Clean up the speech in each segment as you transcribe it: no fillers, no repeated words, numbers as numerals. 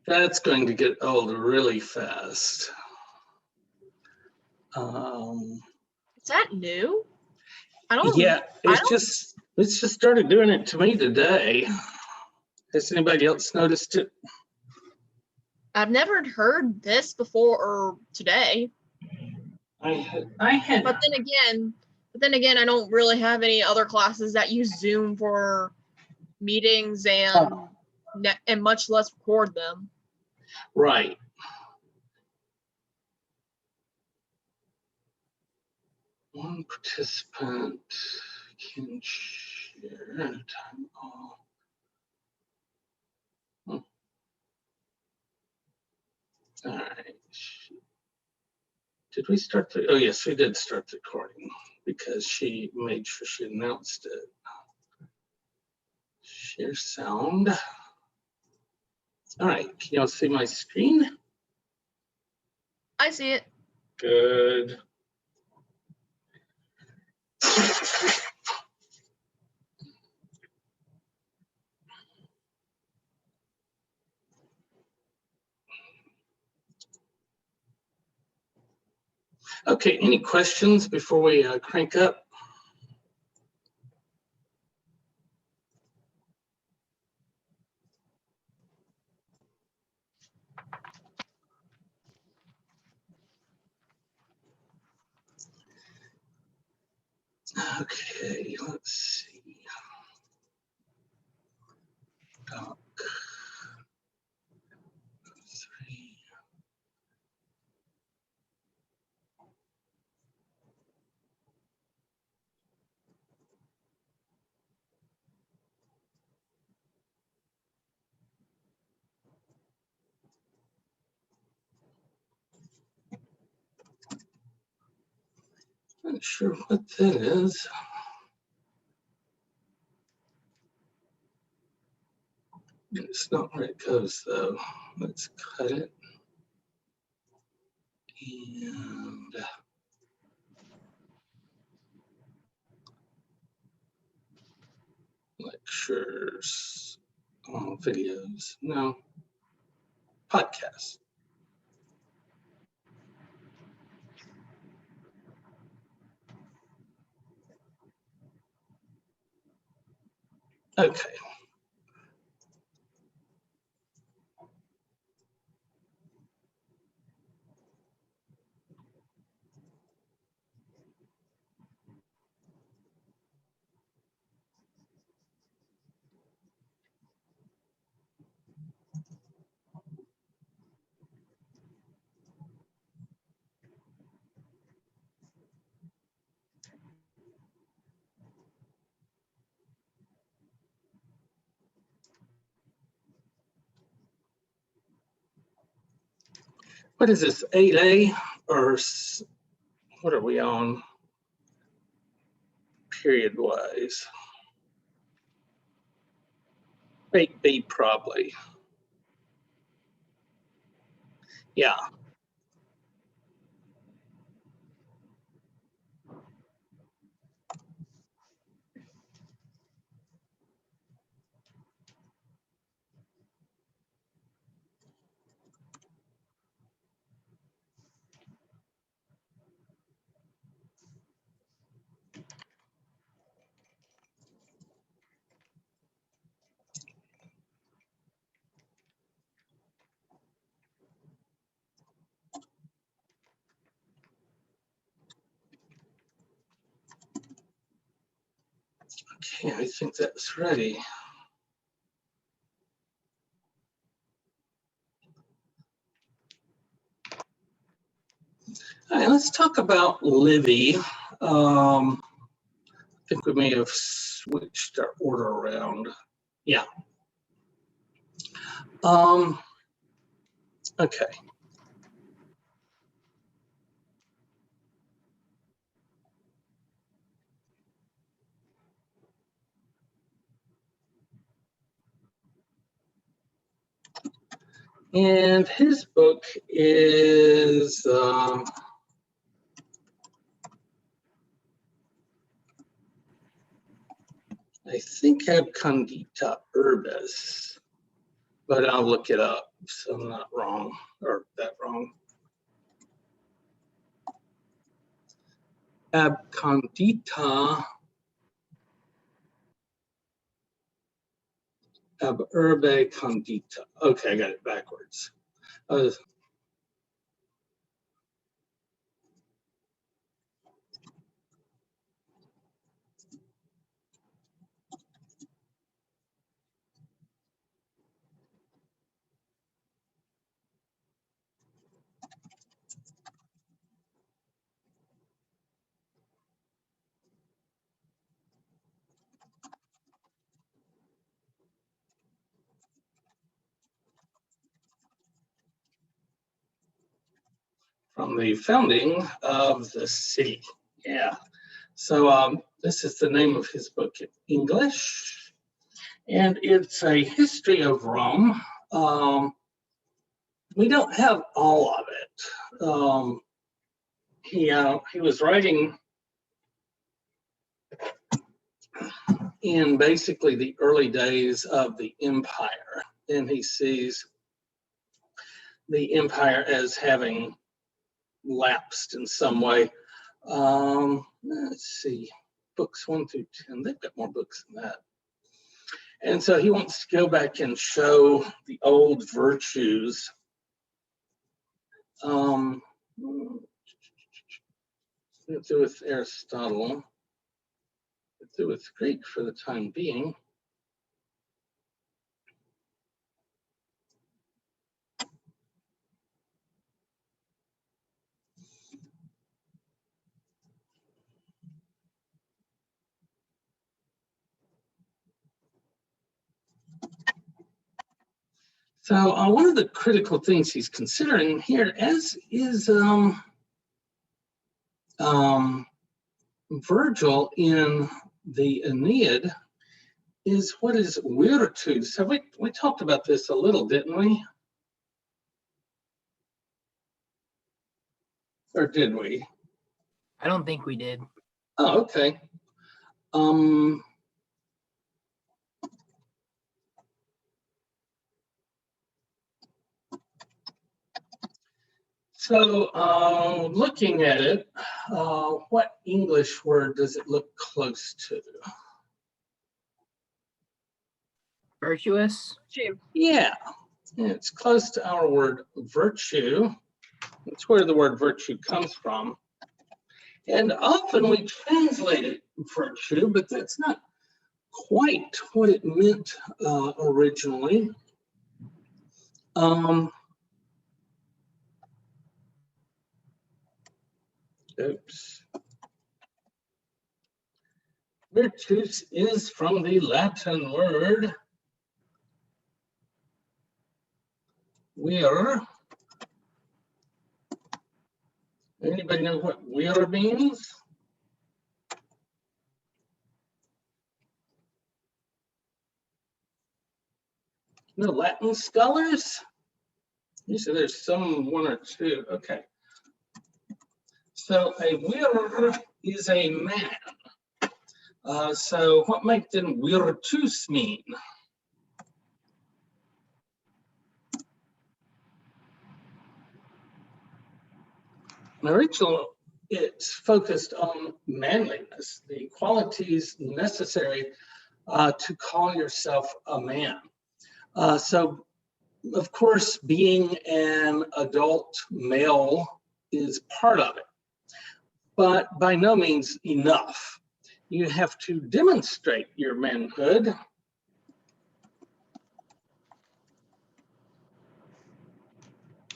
That's going to get old really fast. Is that new? Yeah, it's just started doing it to me today. Has anybody else noticed it? I've never heard this before or today. I had. But then again, I don't really have any other classes that use Zoom for meetings and much less record them. Right. One participant can share at a time. All right. Did we start the? Oh yes, we did start the recording because she made sure she announced it. Share sound. All right. Can y'all see my screen? I see it. Good. Okay, any questions before we crank up? Okay, let's see. Doc 3. Not sure what that is. It's not where it goes though. Let's cut it. And lectures, videos, no, podcasts. Okay. What is this, 8A or what are we on period wise? 8B probably. Yeah. Okay, I think that's ready. All right, let's talk about Livy. I think we may have switched our order around. Yeah. Okay. And his book is I think Ab Condita Urbis. but I'll look it up so I'm not wrong or that wrong. Ab condita ab urbe condita. Okay, I got it backwards. From the founding of the city. Yeah. So this is the name of his book in English, and it's a history of Rome. We don't have all of it. He was writing in basically the early days of the empire, and he sees the empire as having lapsed in some way. Let's see, books 1 through 10, they've got more books than that. And so he wants to go back and show the old virtues. Let's do with Aristotle. Let's do with Greek for the time being. So one of the critical things he's considering here, as is Virgil in the Aeneid, is what is virtues. So we talked about this a little, didn't we? Or did we? I don't think we did. Oh, okay. So looking at it, what English word does it look close to? Virtuous? Yeah, it's close to our word virtue. That's where the word virtue comes from. And often we translate it virtue, but that's not quite what it meant originally. Oops. Virtus is from the Latin word vir. Anybody know what vir means? No Latin scholars? Usually there's one or two. Okay. So a vir is a man. So what might then virtus mean? Originally, it's focused on manliness, the qualities necessary to call yourself a man. So, of course, being an adult male is part of it, but by no means enough. You have to demonstrate your manhood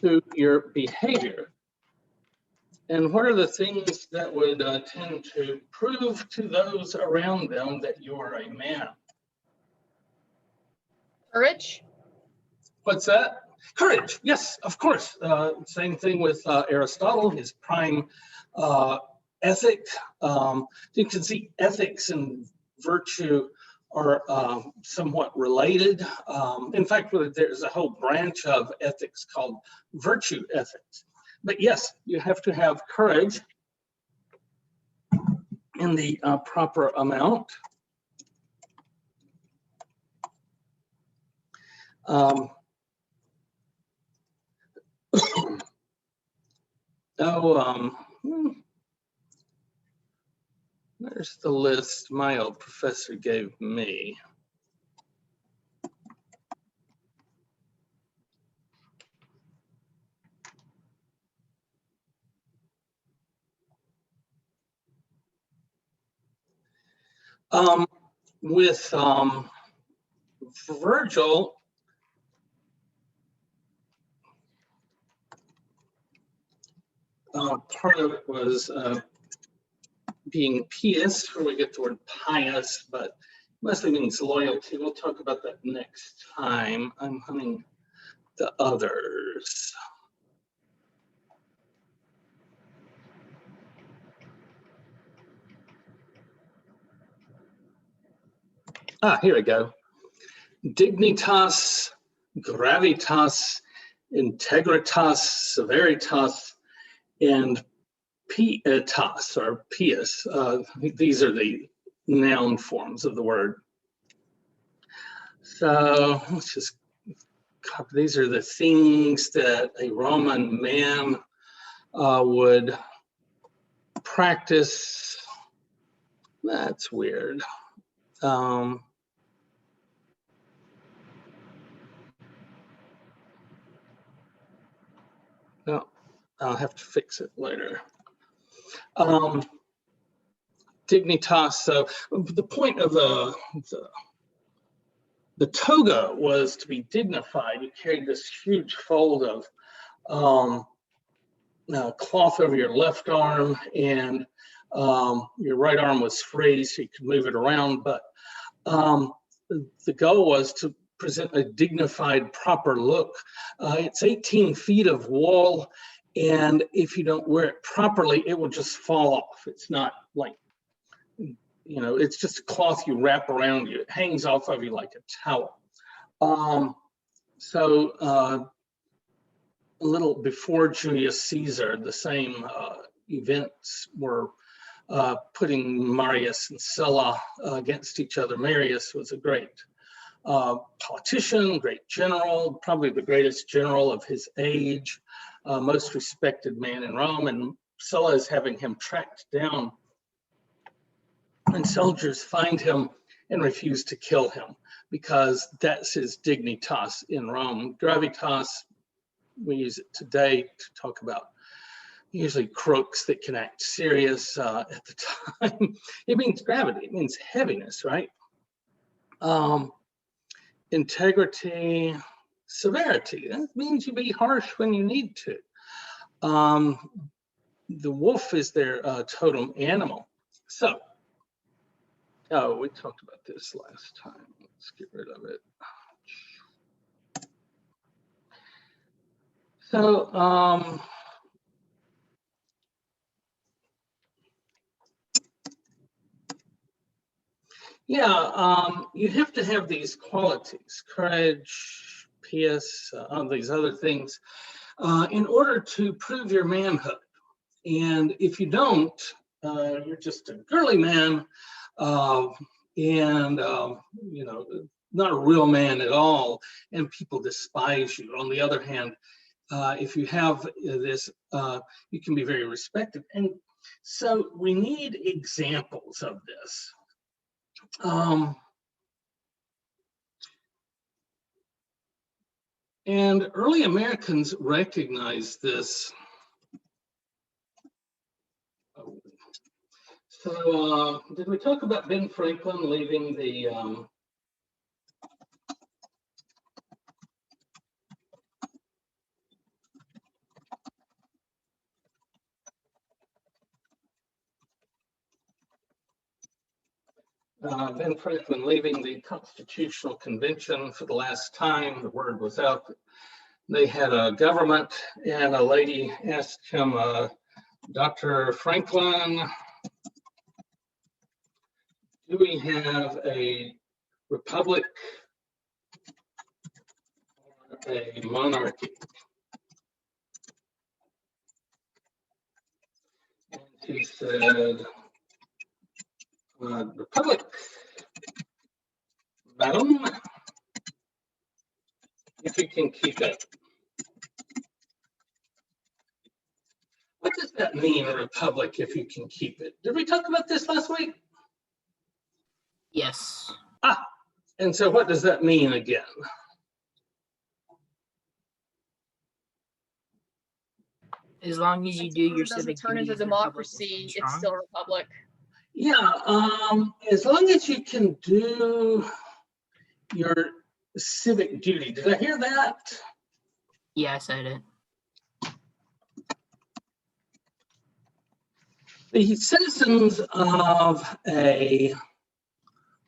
through your behavior. And what are the things that would tend to prove to those around them that you are a man? Courage? What's that? Courage, yes, of course. Same thing with Aristotle, his prime ethic. You can see ethics and virtue are somewhat related. In fact, there's a whole branch of ethics called virtue ethics. But yes, you have to have courage in the proper amount. Oh, there's the list my old professor gave me. With Virgil, part of it was being pious, where we get the word pious, but mostly means loyalty. We'll talk about that next time. I'm hunting the others. Here we go. Dignitas, gravitas, integritas, severitas, and pietas or pious. These are the noun forms of the word. So let's just copy. These are the things that a Roman man would practice. That's weird. No, I'll have to fix it later. Dignitas. So the point of the toga was to be dignified. You carried this huge fold of cloth over your left arm, and your right arm was free, so you could move it around. But the goal was to present a dignified, proper look. It's 18 feet of wool, and if you don't wear it properly, it will just fall off. It's not like, it's just a cloth you wrap around you. It hangs off of you like a towel. A little before Julius Caesar, the same events were putting Marius and Sulla against each other. Marius was a great politician, great general, probably the greatest general of his age, most respected man in Rome, and Sulla is having him tracked down. And soldiers find him and refuse to kill him because that's his dignitas in Rome. Gravitas, we use it today to talk about usually crooks that can act serious at the time. It means gravity, it means heaviness, right? Integrity, severity, that means you be harsh when you need to. The wolf is their totem animal. So, we talked about this last time. Let's get rid of it. So, you have to have these qualities, courage, pious, these other things, in order to prove your manhood. And if you don't, you're just a girly man, and not a real man at all, and people despise you. On the other hand, if you have this, you can be very respected. And so we need examples of this. And early Americans recognized this. So did we talk about Ben Franklin leaving the Ben Franklin leaving the Constitutional Convention for the last time? The word was out that they had a government, and a lady asked him, Dr. Franklin, do we have a republic or a monarchy? And he said, republic, madam, if you can keep it. What that mean, a republic, if you can keep it? Did we talk about this last week? Yes. And so what does that mean again? As long as you do your doesn't civic turn into duties, the republic will democracy, stand it's strong. still a republic. Yeah, as long as you can do your civic duty. Did I hear that? Yeah, I said it. The citizens of a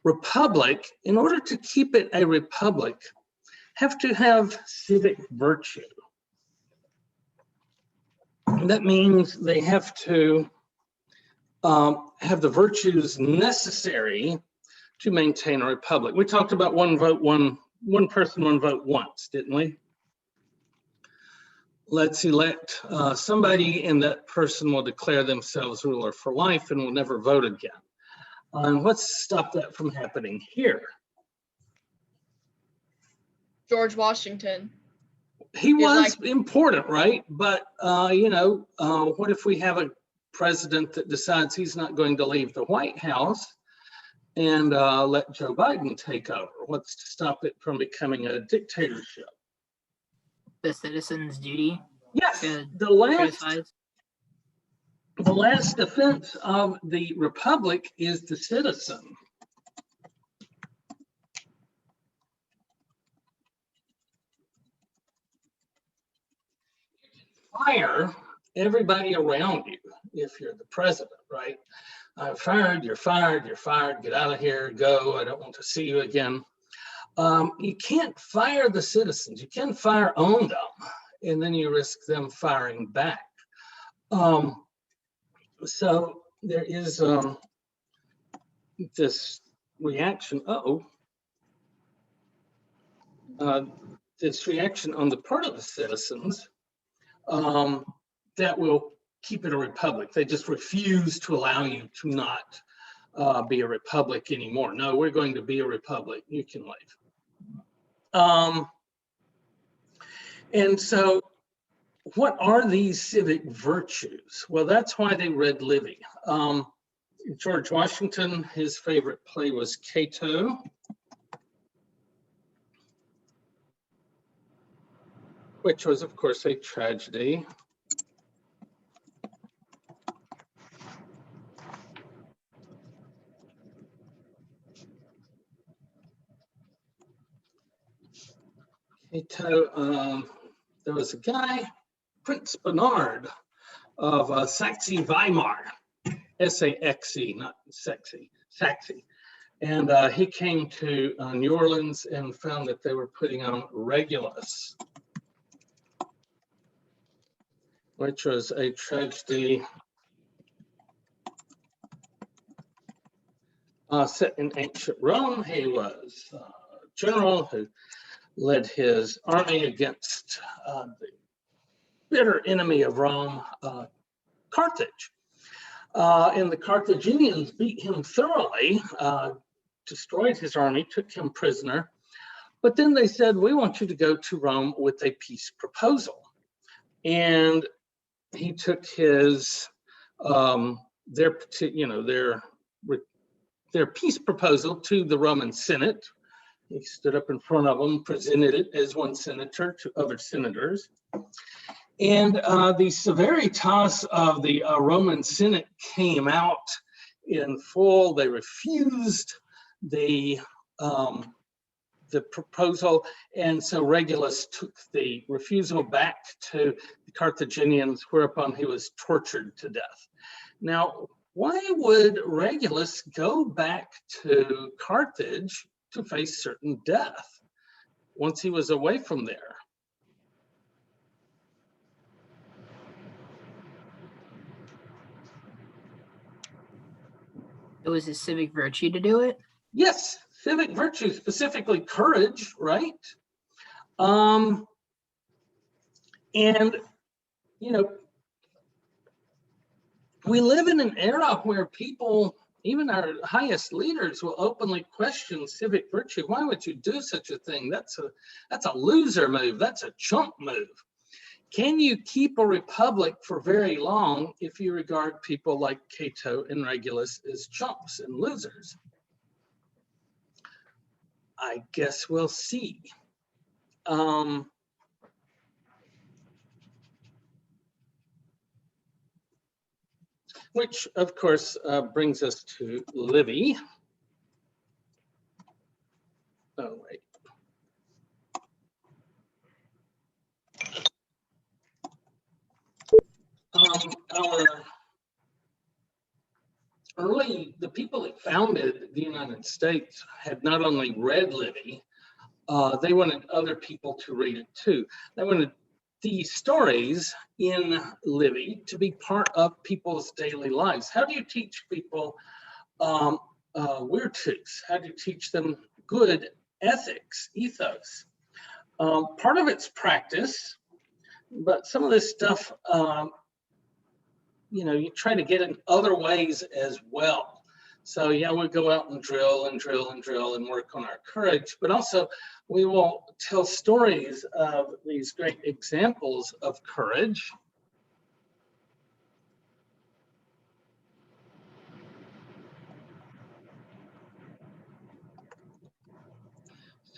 republic, in order to keep it a republic, have to have civic virtue. That means they have to have the virtues necessary to maintain a republic. We talked about one vote, one person, one vote once, didn't we? Let's elect somebody, and that person will declare themselves ruler for life and will never vote again. And what's stopped that from happening here? George Washington. He was like- important, right? But, what if we have a president that decides he's not going to leave the White House and let Joe Biden take over? What's to stop it from becoming a dictatorship? The citizen's duty. Yes, to the last criticize. defense of the republic is the citizen. Fire everybody around you if you're the president, right? I'm fired, you're fired, you're fired, get out of here, go, I don't want to see you again. You can't fire the citizens, you can fire on them, and then you risk them firing back. So there is this reaction, this reaction on the part of the citizens that will keep it a republic. They just refuse to allow you to not be a republic anymore. No, we're going to be a republic. You can leave. And so what are these civic virtues? Well, that's why they read Livy. George Washington, his favorite play was Cato. Which was, of course, a tragedy. Cato, there was a guy, Prince Bernard of Saxe-Weimar, S-A-X-E, not sexy, Saxe. And he came to New Orleans and found that they were putting on Regulus, which was a tragedy set in ancient Rome. He was a general who led his army against the bitter enemy of Rome, Carthage. And the Carthaginians beat him thoroughly, destroyed his army, took him prisoner. But then they said, we want you to go to Rome with a peace proposal. And he took his, their peace proposal to the Roman Senate. He stood up in front of them, presented it as one senator to other senators. And the severitas of the Roman Senate came out in full. They refused the proposal, and so Regulus took the refusal back to the Carthaginians, whereupon he was tortured to death. Now, why would Regulus go back to Carthage to face certain death once he was away from there? It was his civic virtue to do it? Yes, civic virtue, specifically courage, right? And, we live in an era where people, even our highest leaders, will openly question civic virtue. Why would you do such a thing? That's a loser move. That's a chump move. Can you keep a republic for very long if you regard people like Cato and Regulus as chumps and losers? I guess we'll see. Which, of course, brings us to Livy. Oh, wait. The people that founded the United States had not only read Livy, they wanted other people to read it too. They wanted the stories in Livy to be part of people's daily lives. How do you teach people virtues? How do you teach them good ethics, ethos? Part of it's practice, but some of this stuff, you try to get in other ways as well. So yeah, we go out and drill and drill and drill and work on our courage, but also we will tell stories of these great examples of courage.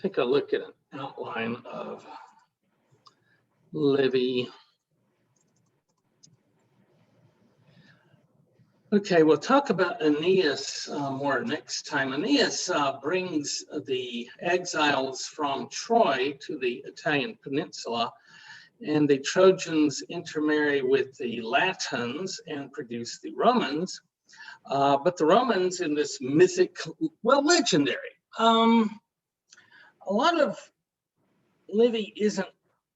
Take a look at an outline of Livy. Okay, we'll talk about Aeneas more next time. Aeneas brings the exiles from Troy to the Italian peninsula, and the Trojans intermarry with the Latins and produce the Romans. But the Romans in this mythic, well, legendary. A lot of Livy isn't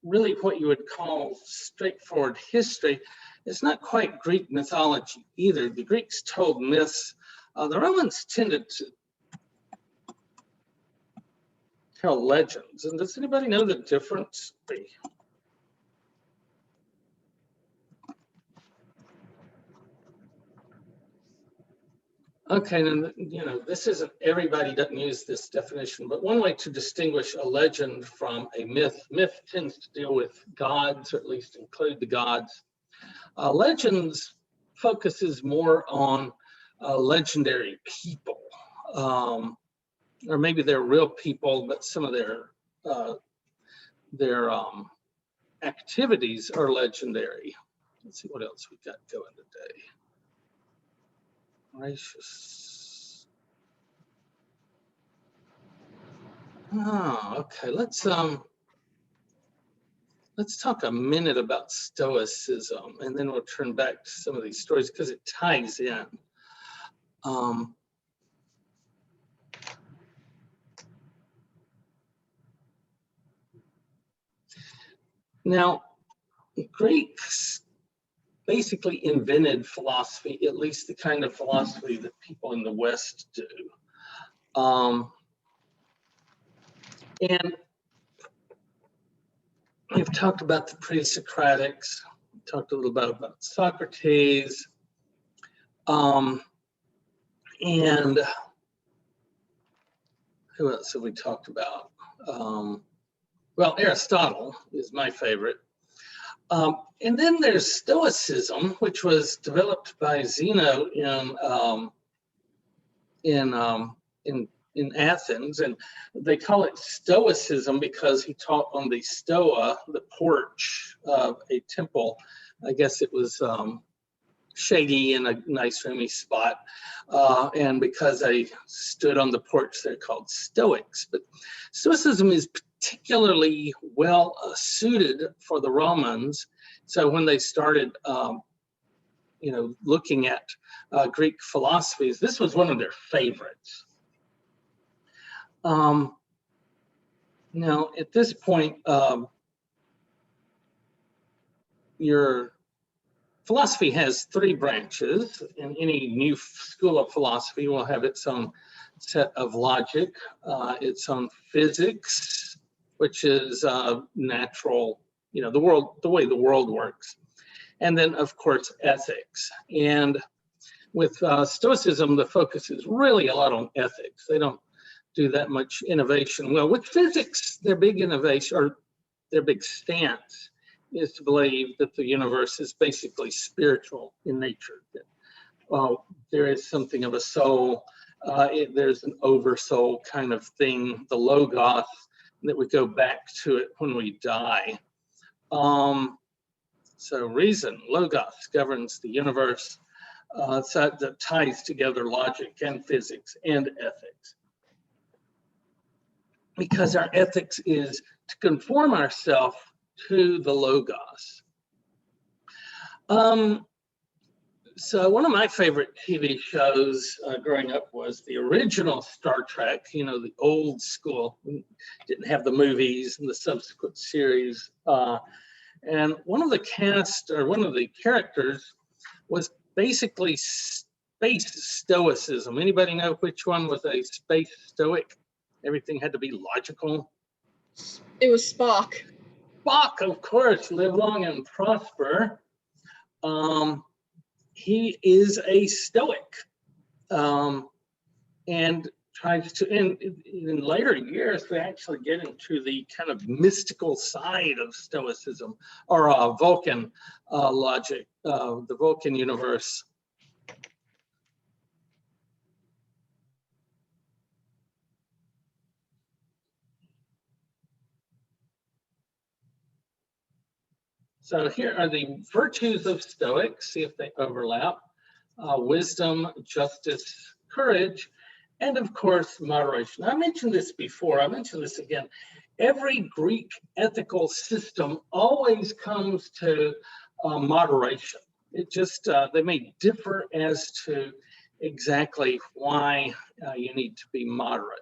really what you would call straightforward history. It's not quite Greek mythology either. The Greeks told myths. The Romans tended to tell legends. And does anybody know the difference? Okay, and this isn't, everybody doesn't use this definition, but one way to distinguish a legend from a myth tends to deal with gods, or at least include the gods. Legends focuses more on legendary people, or maybe they're real people, but some of their activities are legendary. Let's see what else we got going today. Gracious. Oh, okay. Let's talk a minute about Stoicism, and then we'll turn back to some of these stories because it ties in. Now, Greeks basically invented philosophy, at least the kind of philosophy that people in the West do. And we've talked about the pre-Socratics, talked a little bit about Socrates, and who else have we talked about? Well, Aristotle is my favorite. And then there's Stoicism, which was developed by Zeno in Athens, and they call it Stoicism because he taught on the stoa, the porch of a temple. I guess it was shady in a nice roomy spot, and because they stood on the porch, they're called Stoics. But Stoicism is particularly well suited for the Romans. So when they started, looking at Greek philosophies, this was one of their favorites. Now, at this point, your philosophy has three branches, and any new school of philosophy will have its own set of logic, its own physics, which is natural, the way the world works. And then, of course, ethics. And with Stoicism, the focus is really a lot on ethics. They don't do that much innovation. Well, with physics, their big innovation, or their big stance, is to believe that the universe is basically spiritual in nature. That there is something of a soul. There's an oversoul kind of thing, the logos, that we go back to it when we die. So reason, logos, governs the universe. So that ties together logic and physics and ethics. Because our ethics is to conform ourselves to the logos. So one of my favorite TV shows growing up was the original Star Trek, you know, the old school. We didn't have the movies and the subsequent series. And one of the cast, or one of the characters, was basically space stoicism. Anybody know which one was a space stoic? Everything had to be logical. It was Spock. Spock, of course, live long and prosper. He is a stoic, and tries to, in later years, they actually get into the kind of mystical side of stoicism, or Vulcan logic, the Vulcan universe. So here are the virtues of Stoics, see if they overlap. Wisdom, justice, courage, and of course, moderation. I mentioned this before, I mentioned this again. Every Greek ethical system always comes to moderation. It just, they may differ as to exactly why you need to be moderate.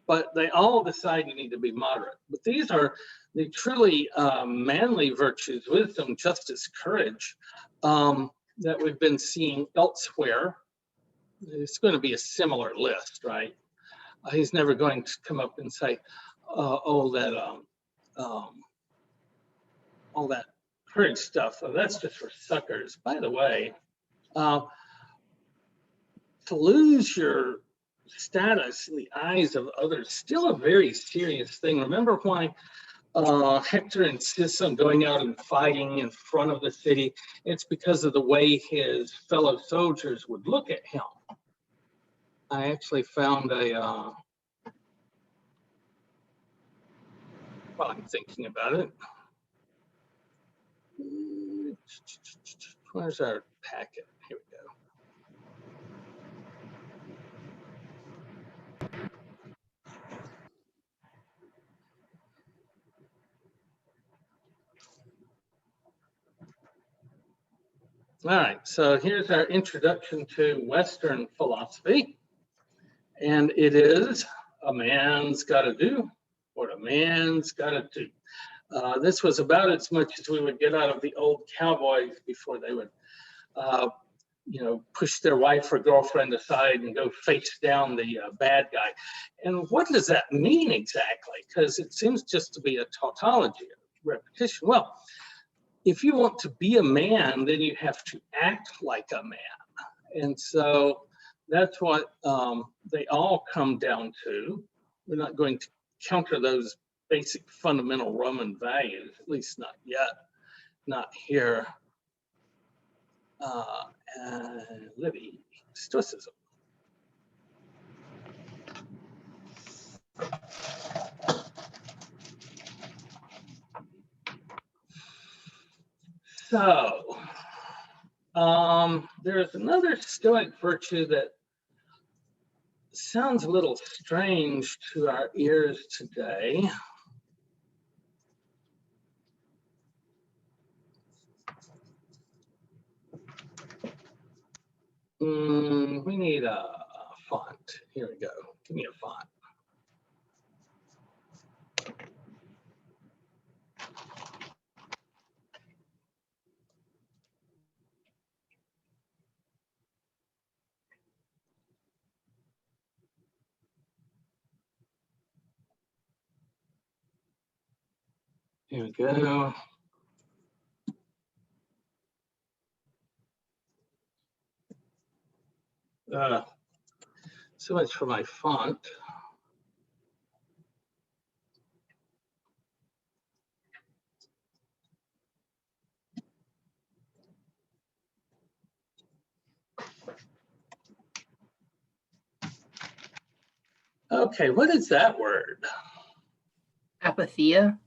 But they all decide you need to be moderate. But these are the truly manly virtues: wisdom, justice, courage, that we've been seeing elsewhere. It's going to be a similar list, right? He's never going to come up and say, all that courage stuff, that's just for suckers. By the way, to lose your status in the eyes of others, still a very serious thing. Remember why Hector insists on going out and fighting in front of the city? It's because of the way his fellow soldiers would look at him. I actually found while I'm thinking about it, where's our packet? Here we go. All right, so here's our introduction to Western philosophy. And it is, a man's got to do what a man's got to do. This was about as much as we would get out of the old cowboys before they would, push their wife or girlfriend aside and go face down the bad guy. And what does that mean exactly? Because it seems just to be a tautology, a repetition. Well, if you want to be a man, then you have to act like a man. And so that's what they all come down to. We're not going to counter those basic fundamental Roman values, at least not yet, not here. Livy, Stoicism. So, there's another Stoic virtue that sounds a little strange to our ears today. We need a font. Here we go. Give me a font. Here we go. So much for my font. Okay, what is that word? Apatheia.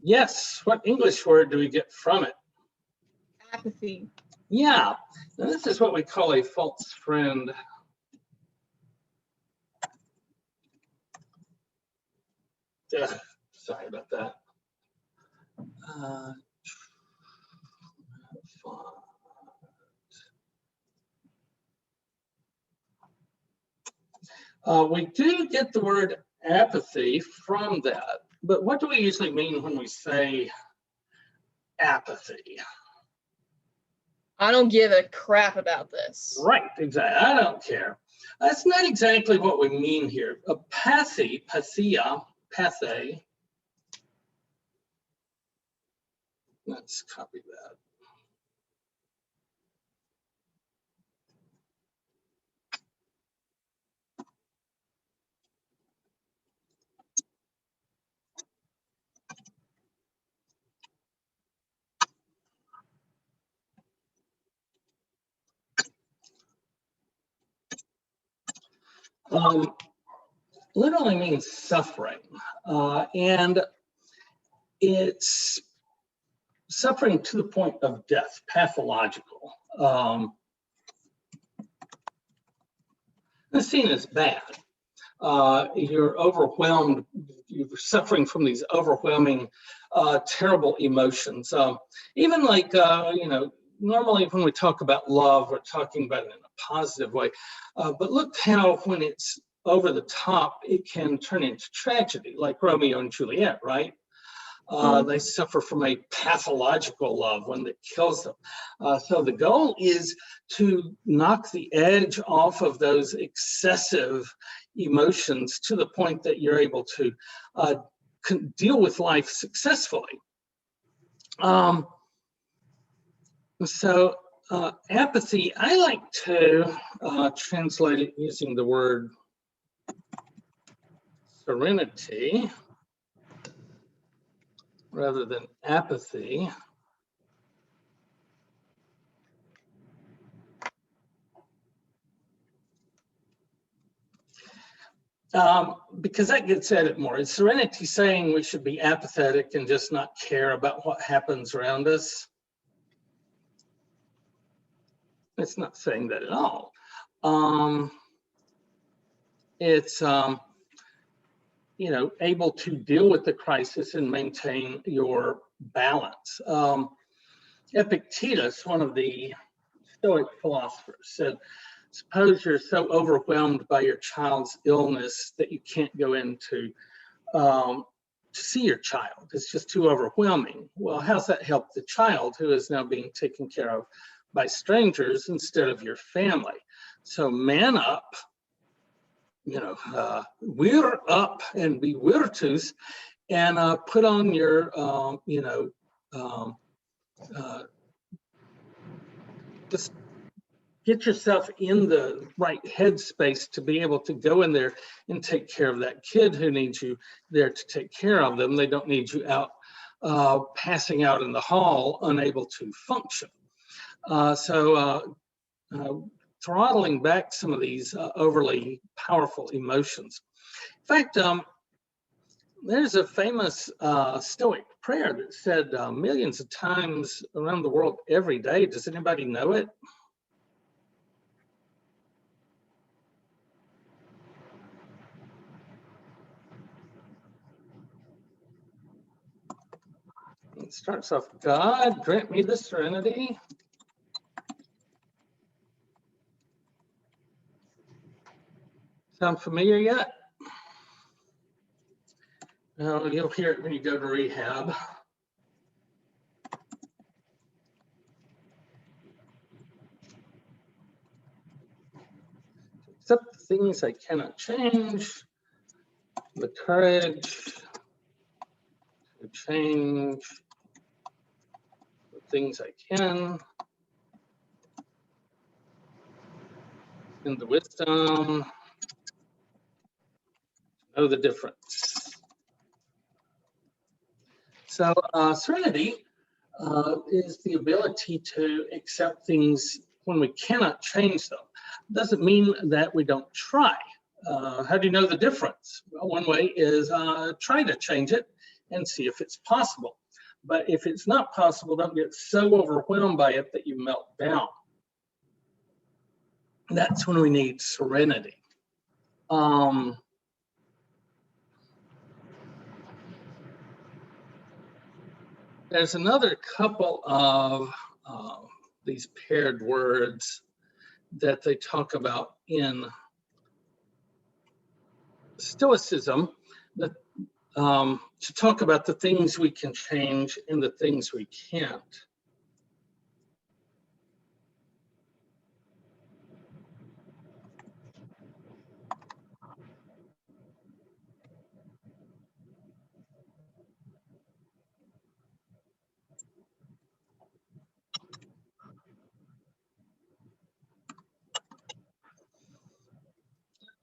Yes, what English word do we get from it? Apathy. Yeah, and this is what we call a false friend. Ugh, sorry about that. We do get the word apathy from that, but what do we usually mean when we say apathy? I don't give a crap about this. Right, exactly. I don't care. That's not exactly what we mean here. Apathy, pathia, pathe. Let's copy that. Literally means suffering, and it's suffering to the point of death, pathological. It's seen as bad. You're overwhelmed, you're suffering from these overwhelming, terrible emotions. Even like, normally when we talk about love, we're talking about it in a positive way. But look how when it's over the top, it can turn into tragedy, like Romeo and Juliet, right? They suffer from a pathological love when it kills them. So the goal is to knock the edge off of those excessive emotions to the point that you're able to deal with life successfully. Apathy, I like to translate it using the word serenity rather than apathy. Because that gets at it more. Is serenity saying we should be apathetic and just not care about what happens around us? It's not saying that at all. It's able to deal with the crisis and maintain your balance. Epictetus, one of the Stoic philosophers, said, suppose you're so overwhelmed by your child's illness that you can't go in to see your child. It's just too overwhelming. Well, how's that help the child who is now being taken care of by strangers instead of your family? So man up, we're up and be virtues, and put on your, just get yourself in the right headspace to be able to go in there and take care of that kid who needs you there to take care of them. They don't need you out passing out in the hall, unable to function. Throttling back some of these overly powerful emotions. In fact, there's a famous Stoic prayer that said millions of times around the world every day. Does anybody know it? It starts off, God, grant me the serenity. Sound familiar yet? You'll hear it when you go to rehab. Accept the things I cannot change, the courage to change the things I can, and the wisdom to know the difference. So serenity is the ability to accept things when we cannot change them. Doesn't mean that we don't try. How do you know the difference? Well, one way is try to change it and see if it's possible. But if it's not possible, don't get so overwhelmed by it that you melt down. That's when we need serenity. There's another couple of these paired words that they talk about in Stoicism, that to talk about the things we can change and the things we can't.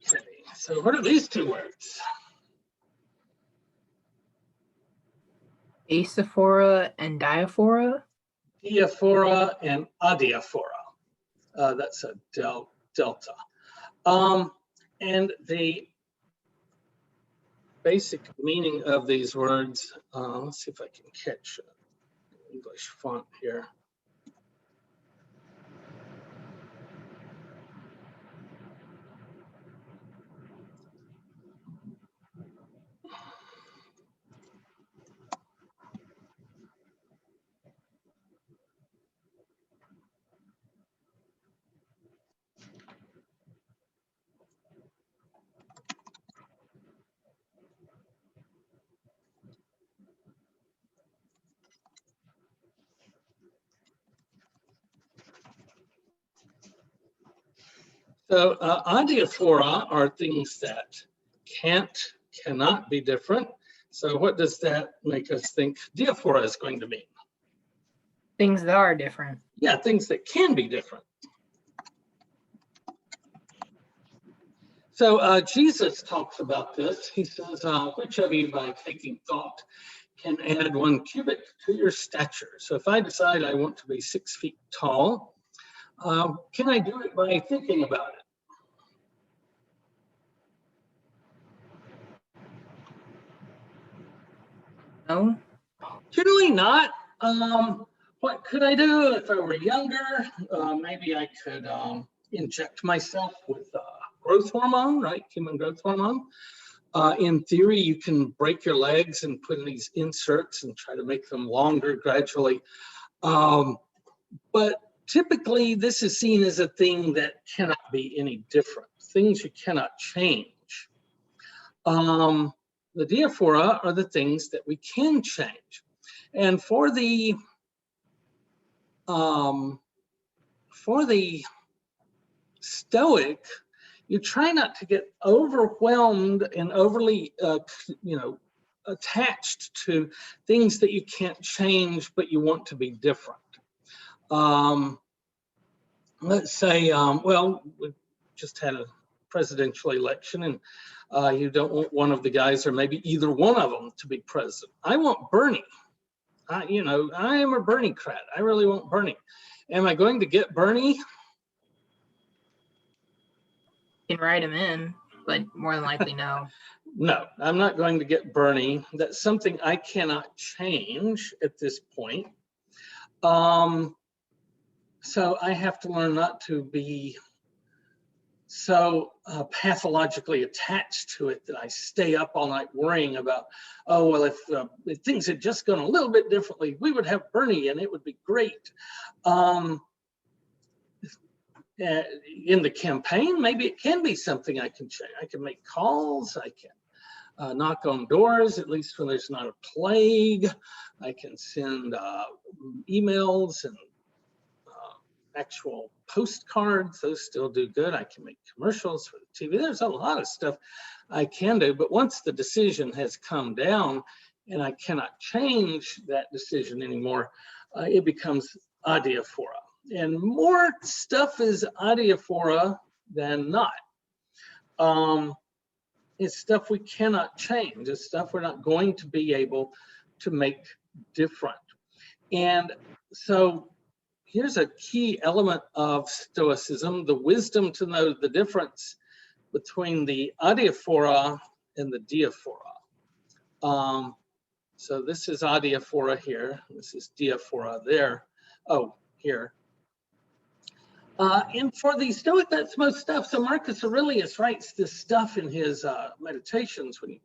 Okay, so what are these two words? Asaphora and diaphora. Diaphora and adiaphora. That's a delta. And the basic meaning of these words, let's see if I can catch an English font here. So adiaphora are things that cannot be different. So what does that make us think diaphora is going to mean? Things that are different. Yeah, things that can be different. So Jesus talks about this. He says, which of you by taking thought can add 1 cubit to your stature? So if I decide I want to be 6 feet tall, can I do it by thinking about it? No. Generally not. What could I do if I were younger? Maybe I could inject myself with growth hormone, right? Human growth hormone. In theory, you can break your legs and put in these inserts and try to make them longer gradually. But typically, this is seen as a thing that cannot be any different, things you cannot change. The diaphora are the things that we can change. And for the Stoic, you try not to get overwhelmed and overly, attached to things that you can't change, but you want to be different. Let's say, well, we just had a presidential election, and you don't want one of the guys, or maybe either one of them, to be president. I want Bernie. I am a Bernie-crat. I really want Bernie. Am I going to get Bernie? You can write them in, but more than likely no. No, I'm not going to get Bernie. That's something I cannot change at this point. So I have to learn not to be so pathologically attached to it that I stay up all night worrying about, oh, well, if things had just gone a little bit differently, we would have Bernie and it would be great. In the campaign, maybe it can be something I can change. I can make calls, I can knock on doors, at least when there's not a plague. I can send emails and actual postcards, those still do good. I can make commercials for the TV. There's a lot of stuff I can do, but once the decision has come down and I cannot change that decision anymore, it becomes adiaphora. And more stuff is adiaphora than not. It's stuff we cannot change. It's stuff we're not going to be able to make different. And so here's a key element of Stoicism, the wisdom to know the difference between the adiaphora and the diaphora. So this is adiaphora here. This is diaphora there. Oh, here. And for the Stoic, that's most stuff. So Marcus Aurelius writes this stuff in his meditations. When you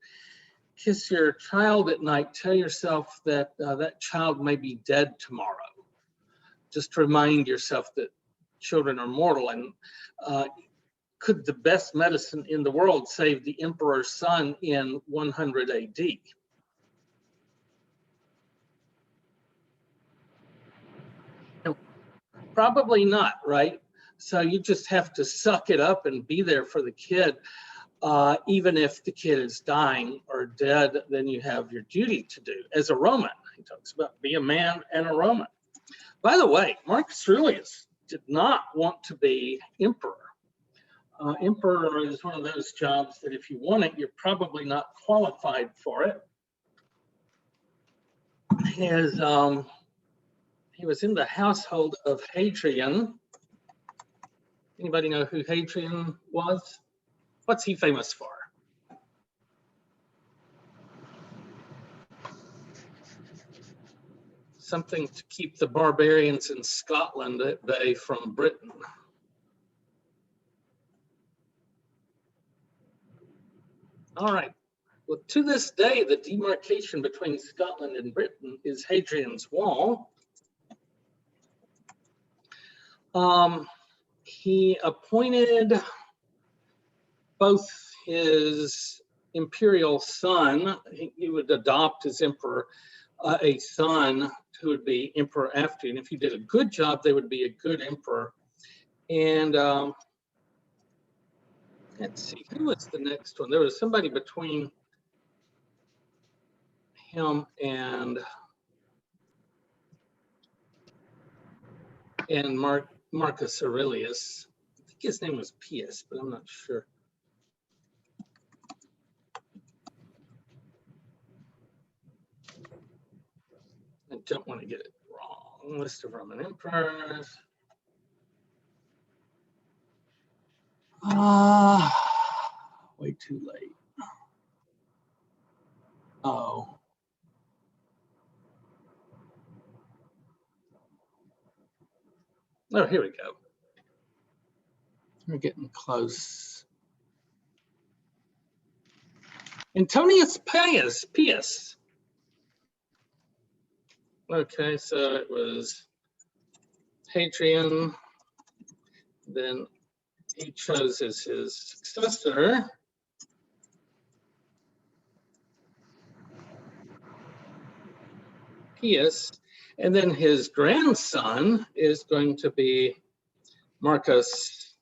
kiss your child at night, tell yourself that that child may be dead tomorrow. Just remind yourself that children are mortal. And could the best medicine in the world save the emperor's son in 100 AD? Nope. Probably not, right? So you just have to suck it up and be there for the kid. Even if the kid is dying or dead, then you have your duty to do. As a Roman, he talks about be a man and a Roman. By the way, Marcus Aurelius did not want to be emperor. Emperor is one of those jobs that if you want it, you're probably not qualified for it. He was in the household of Hadrian. Anybody know who Hadrian was? What's he famous for? Something to keep the barbarians in Scotland at bay from Britain. All right. Well, to this day, the demarcation between Scotland and Britain is Hadrian's Wall. He appointed both his imperial son, he would adopt as emperor, a son who would be emperor after you. And if you did a good job, they would be a good emperor. And let's see, who was the next one? There was somebody between him and Marcus Aurelius. I think his name was Pius, but I'm not sure. I don't want to get it wrong. List of Roman emperors. Way too late. Oh. Oh, here we go. We're getting close. Antonius Pius. Okay, so it was Hadrian, then he chose as his successor Pius, and then his grandson is going to be Marcus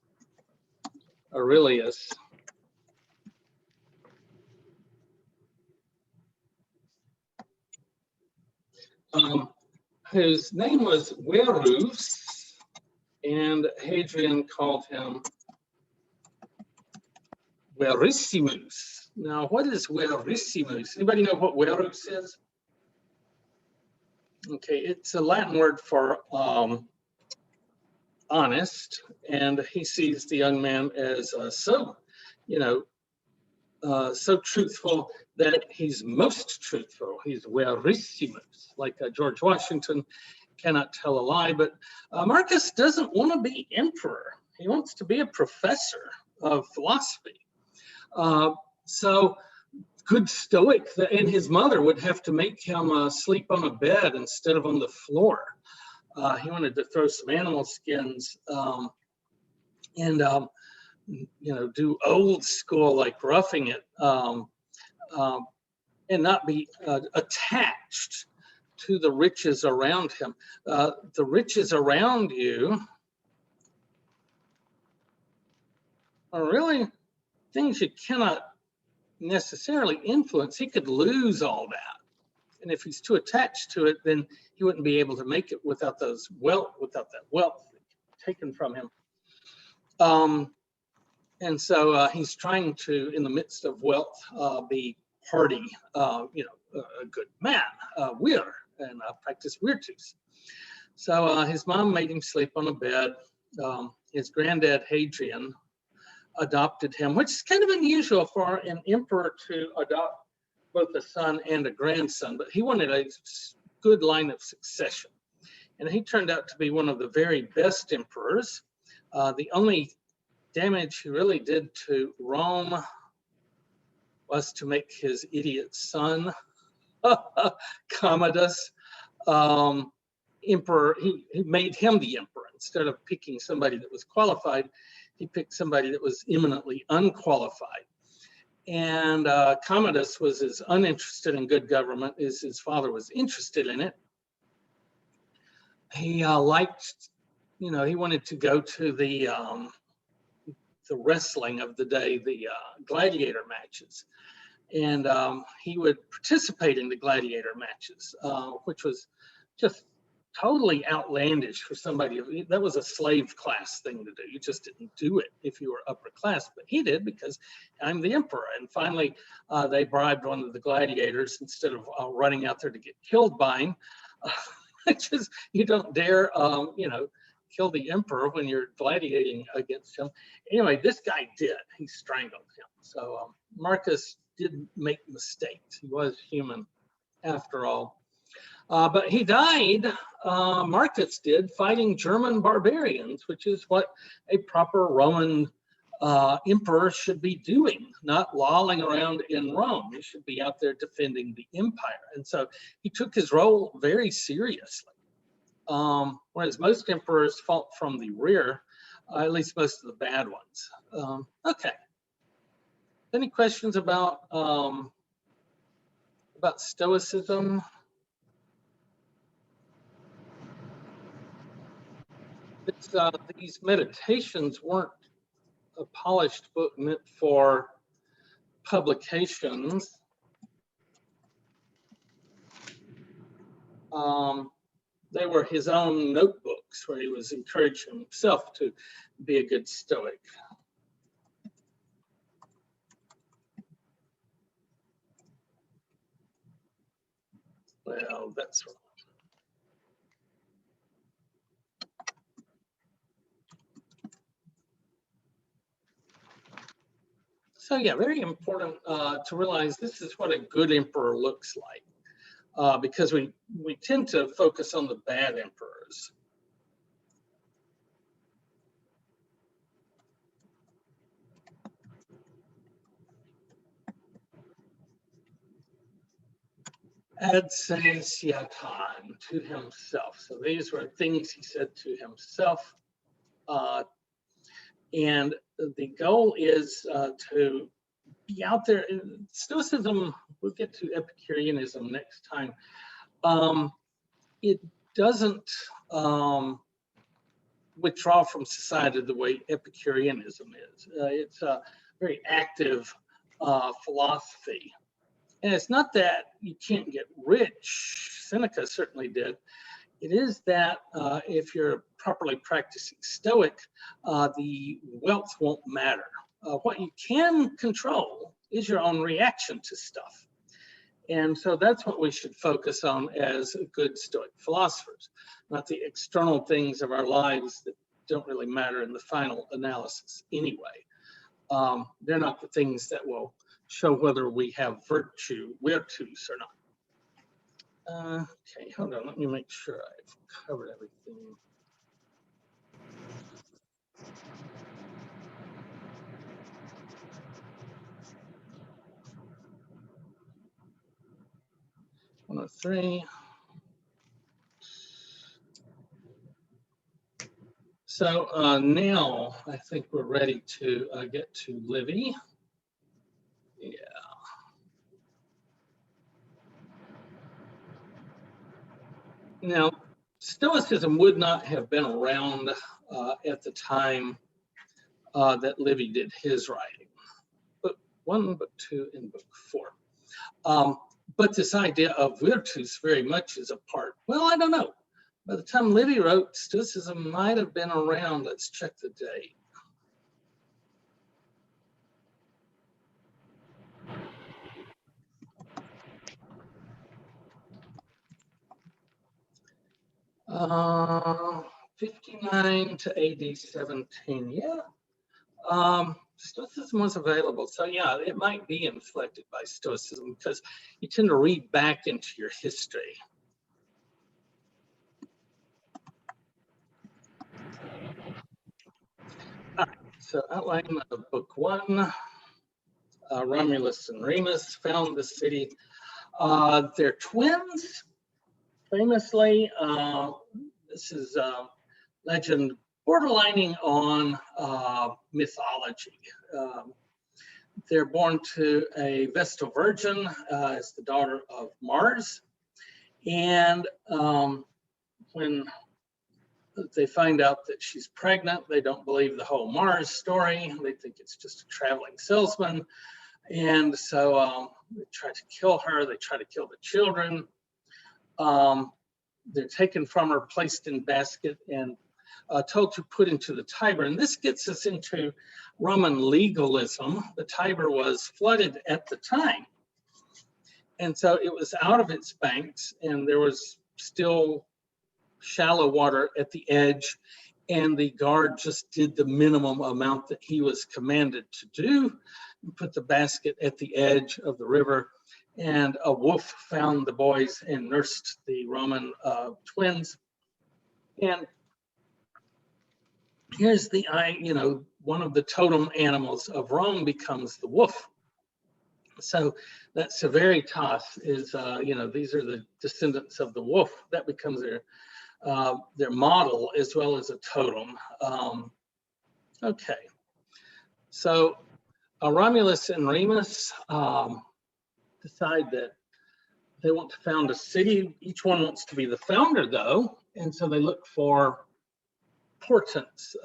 Aurelius. Whose name was Verus, and Hadrian called him Verissimus. Now, what is Verissimus? Anybody know what Verus is? Okay, it's a Latin word for honest, and he sees the young man as so truthful that he's most truthful. He's Verissimus, like George Washington cannot tell a lie. But Marcus doesn't want to be emperor. He wants to be a professor of philosophy. So good Stoic, and his mother would have to make him sleep on a bed instead of on the floor. He wanted to throw some animal skins and do old school, like roughing it, and not be attached to the riches around him. The riches around you are really things you cannot necessarily influence. He could lose all that. And if he's too attached to it, then he wouldn't be able to make it without that wealth taken from him. And so he's trying to, in the midst of wealth, be hardy, a good man, and practice virtues. So his mom made him sleep on a bed. His granddad, Hadrian, adopted him, which is kind of unusual for an emperor to adopt both a son and a grandson, but he wanted a good line of succession. And he turned out to be one of the very best emperors. The only damage he really did to Rome was to make his idiot son, Commodus, emperor. He made him the emperor. Instead of picking somebody that was qualified, he picked somebody that was eminently unqualified. And Commodus was as uninterested in good government as his father was interested in it. He liked, he wanted to go to the wrestling of the day, the gladiator matches. And he would participate in the gladiator matches, which was just totally outlandish for somebody. That was a slave class thing to do. You just didn't do it if you were upper class, but he did because I'm the emperor. And finally, they bribed one of the gladiators instead of running out there to get killed by him. Which is, you don't dare, kill the emperor when you're gladiating against him. Anyway, this guy did. He strangled him. So Marcus did make mistakes. He was human after all. But he died, Marcus did, fighting German barbarians, which is what a proper Roman emperor should be doing, not lolling around in Rome. He should be out there defending the empire. And so he took his role very seriously. Whereas most emperors fought from the rear, at least most of the bad ones. Okay. Any questions about Stoicism? These meditations weren't a polished book meant for publications. They were his own notebooks where he was encouraging himself to be a good Stoic. Well, that's wrong. So yeah, very important to realize this is what a good emperor looks like, because we tend to focus on the bad emperors. Ad satiaton, to himself. So these were things he said to himself. And the goal is to be out there. Stoicism, we'll get to Epicureanism next time. It doesn't withdraw from society the way Epicureanism is. It's a very active philosophy. And it's not that you can't get rich. Seneca certainly did. It is that if you're properly practicing Stoic, the wealth won't matter. What you can control is your own reaction to stuff. And so that's what we should focus on as good Stoic philosophers, not the external things of our lives that don't really matter in the final analysis anyway. They're not the things that will show whether we have virtues or not. Okay, hold on, let me make sure I've covered everything. One, 3. So now I think we're ready to get to Livy. Yeah. Now, Stoicism would not have been around at the time that Livy did his writing. Book 1, book 2, and book 4. But this idea of virtues very much is a part. Well, I don't know. By the time Livy wrote, Stoicism might have been around. Let's check the date. '59 to AD 17, yeah. Stoicism was available. So yeah, it might be inflected by Stoicism because you tend to read back into your history. All right, so outline of book 1. Romulus and Remus found the city. They're twins, famously. This is legend borderlining on mythology. They're born to a Vestal Virgin as the daughter of Mars. And when they find out that she's pregnant, they don't believe the whole Mars story. They think it's just a traveling salesman. And so they try to kill her. They try to kill the children. They're taken from her, placed in basket, and told to put into the Tiber. And this gets us into Roman legalism. The Tiber was flooded at the time. And so it was out of its banks, and there was still shallow water at the edge. And the guard just did the minimum amount that he was commanded to do, put the basket at the edge of the river. And a wolf found the boys and nursed the Roman twins. And here's the one of the totem animals of Rome becomes the wolf. So that Severitas is, these are the descendants of the wolf. That becomes their model as well as a totem. Okay, so Romulus and Remus decide that they want to found a city. Each one wants to be the founder, though, and so they look for portents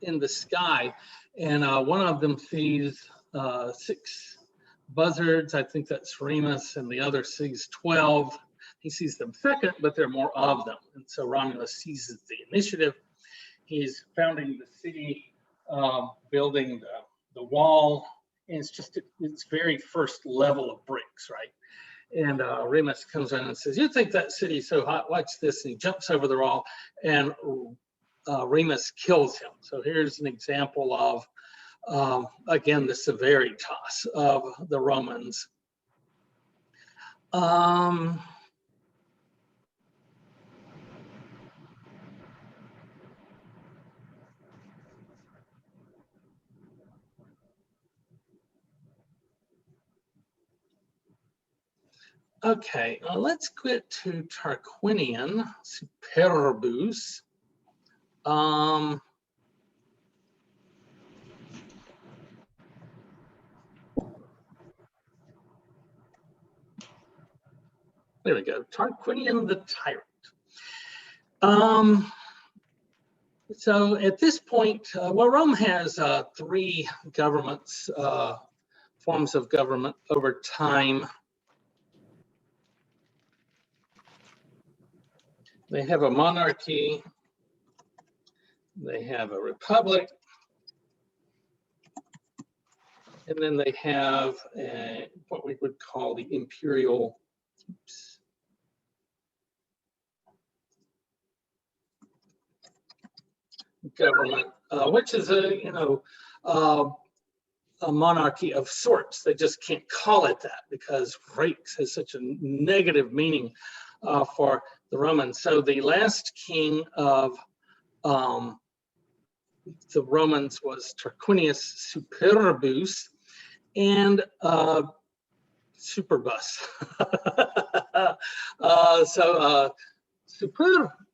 in the sky. And one of them sees 6 buzzards. I think that's Remus, and the other sees 12. He sees them second, but there are more of them. And so Romulus seizes the initiative. He's founding the city, building the wall. And it's just its very first level of bricks, right? And Remus comes in and says, "You think that city's so hot? Watch this." And he jumps over the wall, and Remus kills him. So here's an example of, again, the Severitas of the Romans. Okay, let's get to Tarquinian Superbus. There we go, Tarquinian the Tyrant. So at this point, Rome has 3 governments, forms of government over time. They have a monarchy, they have a republic, and then they have what we would call the imperial government, which is a monarchy of sorts. They just can't call it that because Rex has such a negative meaning for the Romans. So the last king of the Romans was Tarquinius Superbus and Superbus.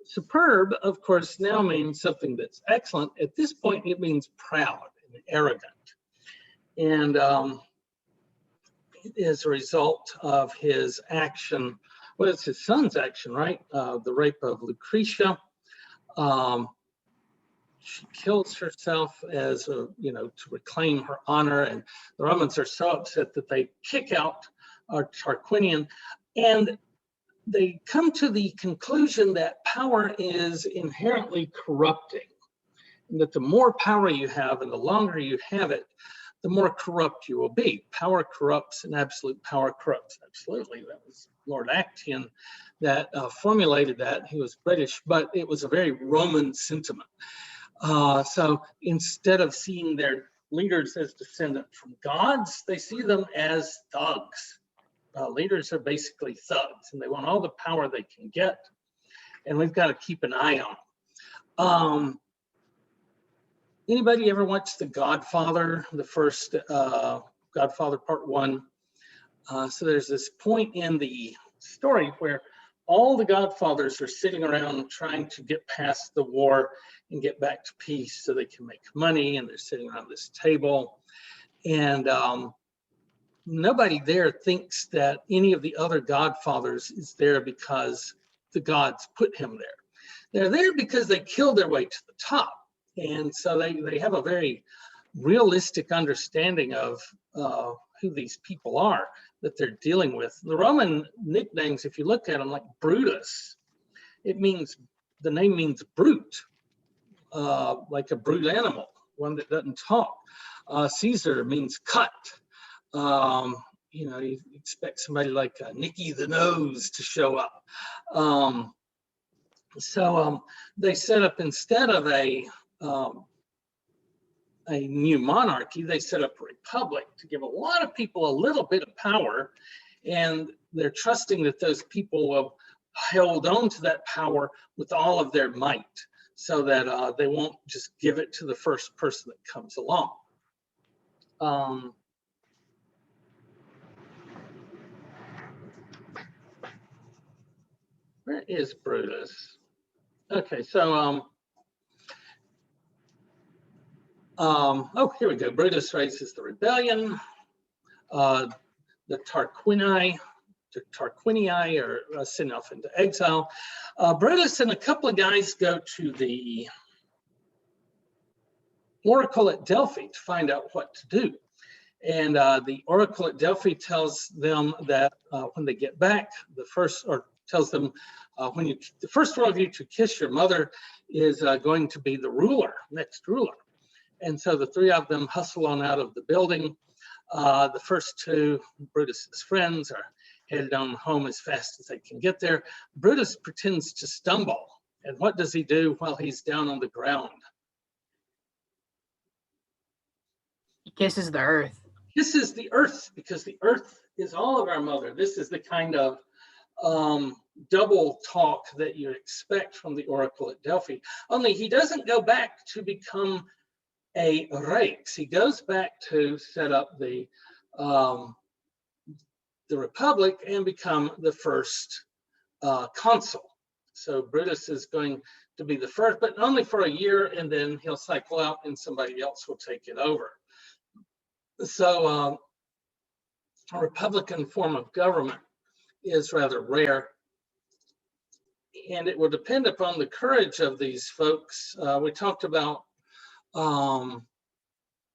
Superb, of course, now means something that's excellent. At this point, it means proud and arrogant. And as a result of his action, well, it's his son's action, right? The rape of Lucretia. She kills herself as to reclaim her honor, and the Romans are so upset that they kick out Tarquinian, and they come to the conclusion that power is inherently corrupting, and that the more power you have and the longer you have it, the more corrupt you will be. Power corrupts and absolute power corrupts. Absolutely, that was Lord Actian that formulated that. He was British, but it was a very Roman sentiment. So instead of seeing their leaders as descendant from gods, they see them as thugs. Leaders are basically thugs, and they want all the power they can get, and we've got to keep an eye on them. Anybody ever watched The Godfather, the first Godfather Part 1? So there's this point in the story where all the godfathers are sitting around trying to get past the war and get back to peace so they can make money, and they're sitting around this table. And nobody there thinks that any of the other godfathers is there because the gods put him there. They're there because they killed their way to the top. And so they have a very realistic understanding of who these people are that they're dealing with. The Roman nicknames, if you look at them, like Brutus, the name means brute, like a brute animal, one that doesn't talk. Caesar means cut. You expect somebody like Nicky the Nose to show up. So they set up, instead of a new monarchy, they set up a republic to give a lot of people a little bit of power, and they're trusting that those people will hold on to that power with all of their might, so that they won't just give it to the first person that comes along. Where is Brutus? Okay, so oh, here we go. Brutus raises the rebellion. The Tarquinii are sent off into exile. Brutus and a couple of guys go to the oracle at Delphi to find out what to do. And the oracle at Delphi tells them that when they get back, the first one of you to kiss your mother is going to be the next ruler. And so the three of them hustle on out of the building. The first two, Brutus's friends, are headed on home as fast as they can get there. Brutus pretends to stumble. And what does he do while he's down on the ground? He kisses the earth. Kisses the earth, because the earth is all of our mother. This is the kind of double talk that you expect from the oracle at Delphi. Only he doesn't go back to become a rex. He goes back to set up the republic and become the first consul. So Brutus is going to be the first, but only for a year, and then he'll cycle out and somebody else will take it over. So a republican form of government is rather rare, and it will depend upon the courage of these folks. We talked about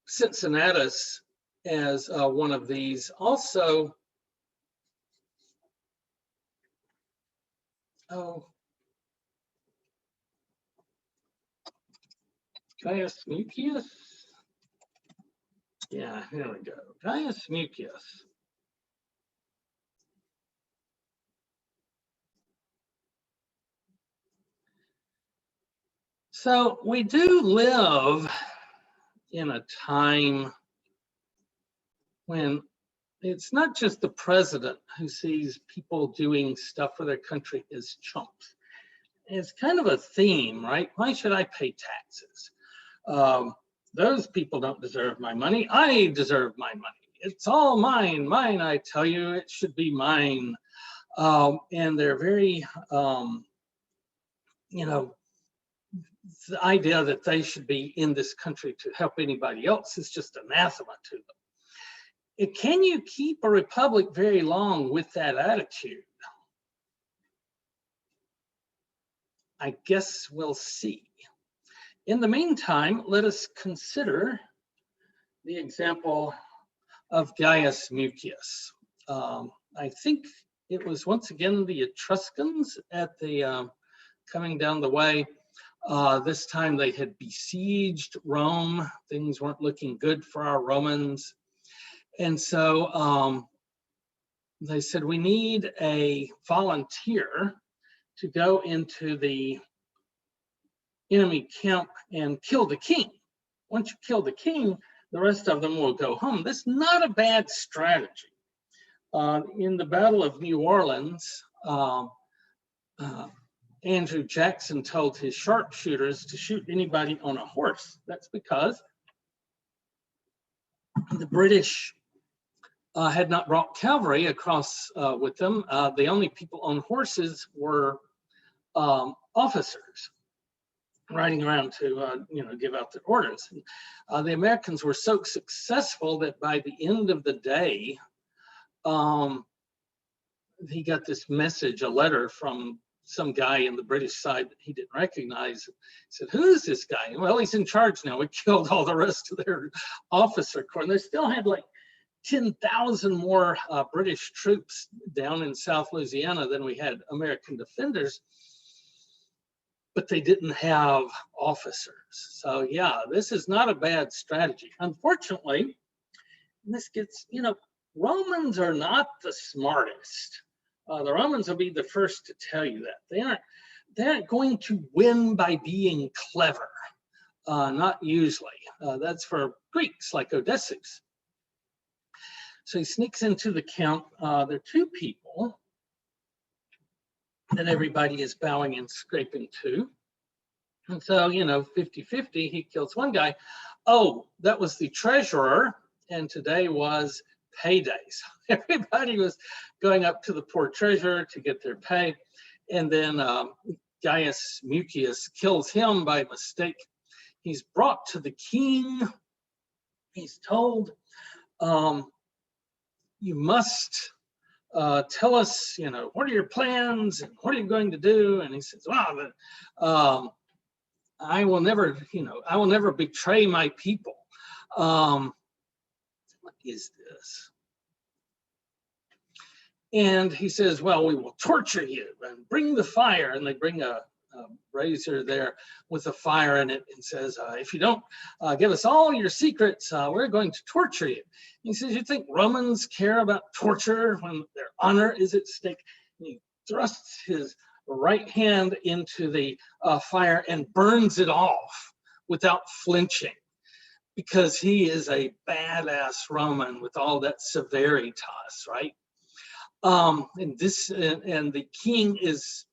Cincinnatus as one of these. Also, Gaius Mucius. Yeah, here we go. Gaius Mucius. So we do live in a time when it's not just the president who sees people doing stuff for their country as chumps. It's kind of a theme, right? Why should I pay taxes? Those people don't deserve my money. I deserve my money. It's all mine, mine, I tell you, it should be mine. And they're very, the idea that they should be in this country to help anybody else is just anathema to them. Can you keep a republic very long with that attitude? I guess we'll see. In the meantime, let us consider the example of Gaius Mucius. I think it was once again the Etruscans at the coming down the way. This time they had besieged Rome. Things weren't looking good for our Romans. And so they said, we need a volunteer to go into the enemy camp and kill the king. Once you kill the king, the rest of them will go home. That's not a bad strategy. In the Battle of New Orleans, Andrew Jackson told his sharpshooters to shoot anybody on a horse. That's because the British had not brought cavalry across with them. The only people on horses were officers riding around to give out the orders. The Americans were so successful that by the end of the day, he got this message, a letter from some guy in the British side that he didn't recognize. He said, "Who is this guy?" Well, he's in charge now. We killed all the rest of their officer corps. And they still had like 10,000 more British troops down in South Louisiana than we had American defenders, but they didn't have officers. So yeah, this is not a bad strategy. Unfortunately, this gets, Romans are not the smartest. The Romans will be the first to tell you that. They aren't going to win by being clever, not usually. That's for Greeks like Odysseus. So he sneaks into the camp. There are two people that everybody is bowing and scraping to. And so, 50-50, he kills one guy. Oh, that was the treasurer, and today was payday. So everybody was going up to the poor treasurer to get their pay. And then Gaius Mucius kills him by mistake. He's brought to the king. He's told, you must tell us, what are your plans and what are you going to do? And he says, well, I will never betray my people. What is this? And he says, well, we will torture you and bring the fire. And they bring a brazier there with a fire in it and says, if you don't give us all your secrets, we're going to torture you. He says, you think Romans care about torture when their honor is at stake? And he thrusts his right hand into the fire and burns it off without flinching, because he is a badass Roman with all that severitas, right? And the king is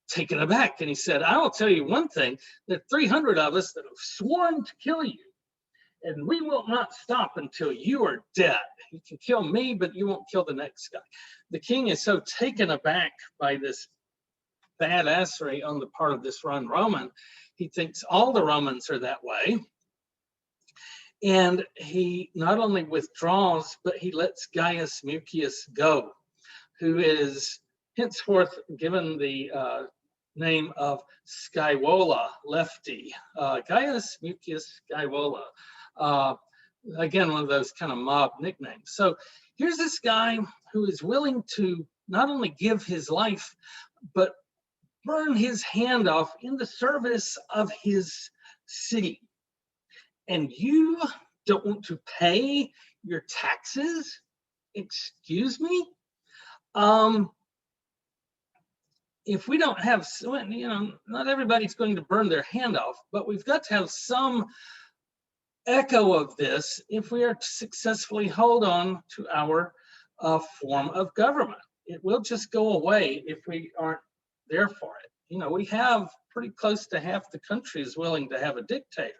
taken aback, and he said, I will tell you one thing, there are 300 of us that have sworn to kill you, and we will not stop until you are dead. You can kill me, but you won't kill the next guy. The king is so taken aback by this badassery on the part of this Roman, he thinks all the Romans are that way. And he not only withdraws, but he lets Gaius Mucius go, who is henceforth given the name of Scaevola, lefty. Gaius Mucius Scaevola. Again, one of those kind of mob nicknames. So here's this guy who is willing to not only give his life, but burn his hand off in the service of his city. And you don't want to pay your taxes? Excuse me? If we don't have, not everybody's going to burn their hand off, but we've got to have some echo of this if we are to successfully hold on to our form of government. It will just go away if we aren't there for it. We have pretty close to half the country is willing to have a dictator.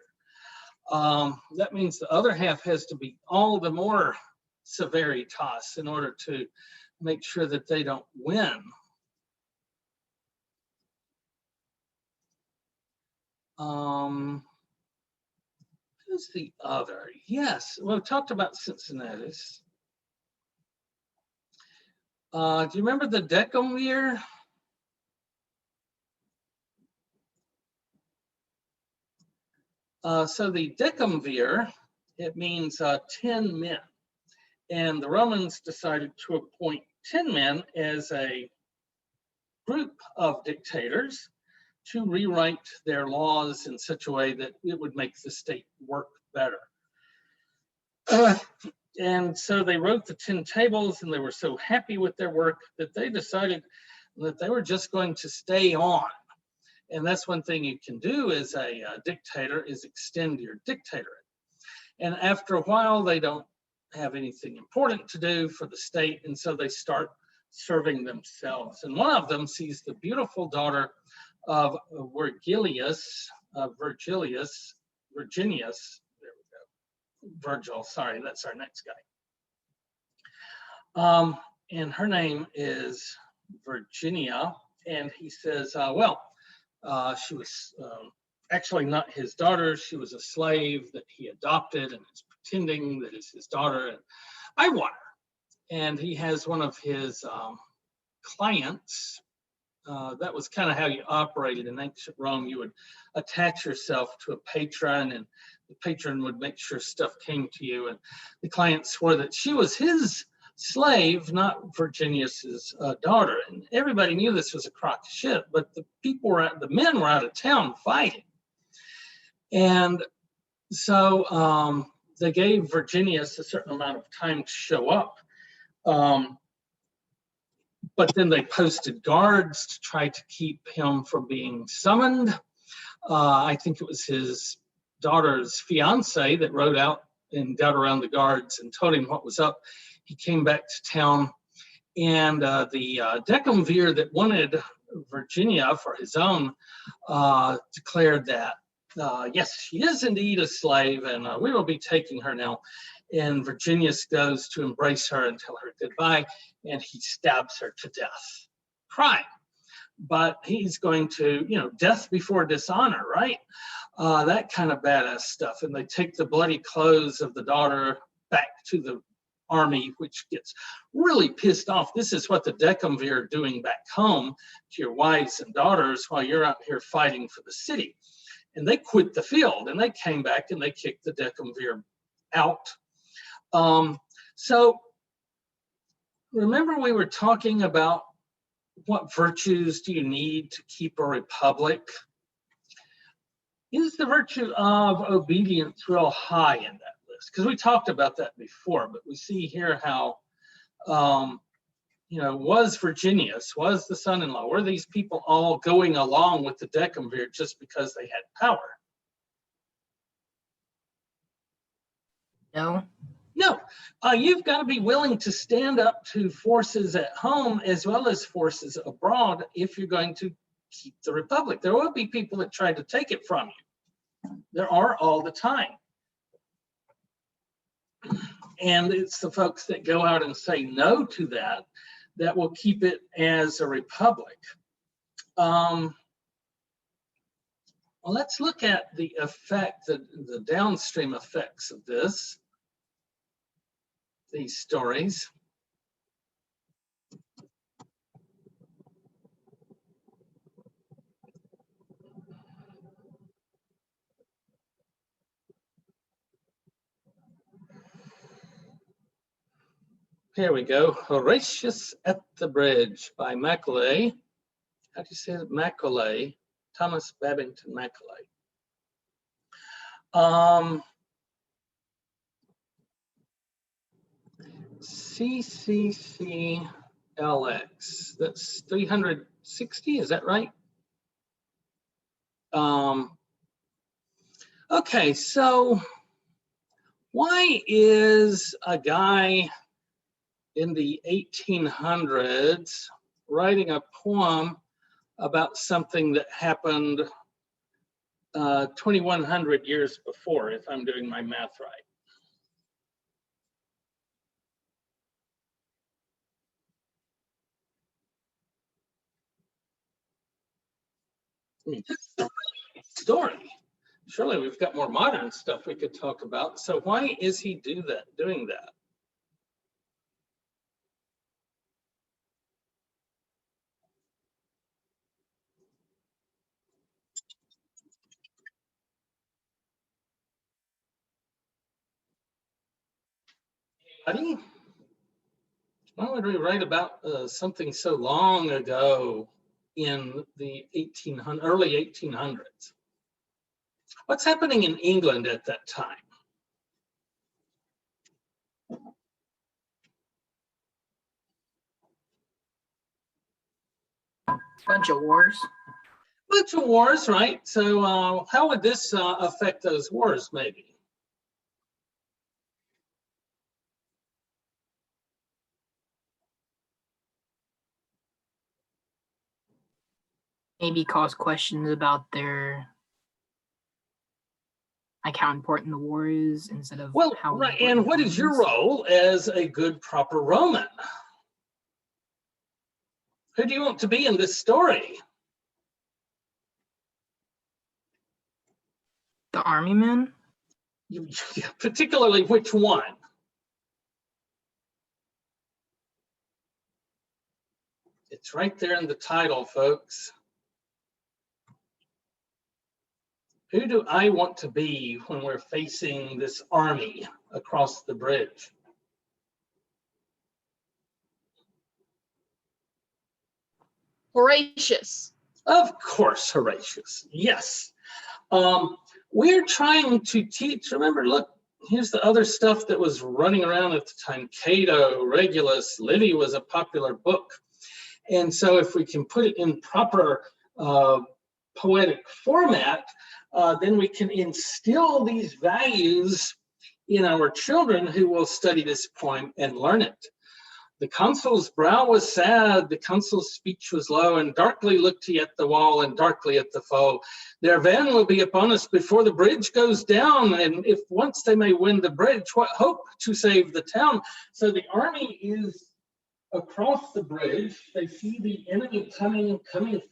That means the other half has to be all the more severitas in order to make sure that they don't win. Who's the other? Yes, well, we talked about Cincinnatus. Do you remember the decemvir? So the decemvir, it means 10 men. And the Romans decided to appoint 10 men as a group of dictators to rewrite their laws in such a way that it would make the state work better. And so they wrote the 10 tables, and they were so happy with their work that they decided that they were just going to stay on. And that's one thing you can do as a dictator is extend your dictatorate. And after a while, they don't have anything important to do for the state, and so they start serving themselves. And one of them sees the beautiful daughter of Virginius, there we go, Virgil, sorry, that's our next guy. And her name is Virginia, and he says, she was actually not his daughter. She was a slave that he adopted and is pretending that it's his daughter. And I want her. And he has one of his clients. That was kind of how you operated in ancient Rome. You would attach yourself to a patron, and the patron would make sure stuff came to you. And the client swore that she was his slave, not Virginius's daughter. And everybody knew this was a crock of shit, but the men were out of town fighting. And so they gave Virginius a certain amount of time to show up. But then they posted guards to try to keep him from being summoned. I think it was his daughter's fiance that rode out and got around the guards and told him what was up. He came back to town, and the decemvir that wanted Virginia for his own declared that, yes, she is indeed a slave, and we will be taking her now. And Virginius goes to embrace her and tell her goodbye, and he stabs her to death. Crime. But he's going to, death before dishonor, right? That kind of badass stuff. And they take the bloody clothes of the daughter back to the army, which gets really pissed off. This is what the decemvir are doing back home to your wives and daughters while you're out here fighting for the city. And they quit the field, and they came back and they kicked the decemvir out. So remember we were talking about what virtues do you need to keep a republic? Is the virtue of obedience real high in that list? Because we talked about that before, but we see here how, was Virginius, was the son-in-law, were these people all going along with the decemvir just because they had power? No. No, you've got to be willing to stand up to forces at home as well as forces abroad if you're going to keep the republic. There will be people that try to take it from you. There are all the time. And it's the folks that go out and say no to that that will keep it as a republic. Well, let's look at the effect, the downstream effects of these stories. Here we go. Horatius at the Bridge by Macaulay. How do you say it? Macaulay. Thomas Babington Macaulay. CCCLX. That's 360. Is that right? Okay, so why is a guy in the 1800s writing a poem about something that happened 2,100 years before, if I'm doing my math right? Story. Surely we've got more modern stuff we could talk about. So why is he doing that? Anybody? Why would we write about something so long ago in the early 1800s? What's happening in England at that time? Bunch of wars. bunch of wars, right? So how would this affect those wars, maybe? Maybe cause questions about their, like how important the war is instead of Well, how right. important And what the is your war role as a good, proper Roman? Who do you want to be in this story? The army men? Particularly which one? It's right there in the title, folks. Who do I want to be when we're facing this army across the bridge? Horatius. Of course, Horatius. Yes. We're trying to teach. Remember, look, here's the other stuff that was running around at the time. Cato, Regulus, Livy was a popular book. And so if we can put it in proper poetic format, then we can instill these values in our children who will study this poem and learn it. The consul's brow was sad, the consul's speech was low, and darkly looked he at the wall and darkly at the foe. Their van will be upon us before the bridge goes down, and if once they may win the bridge, what hope to save the town? So the army is across the bridge. They see the enemy coming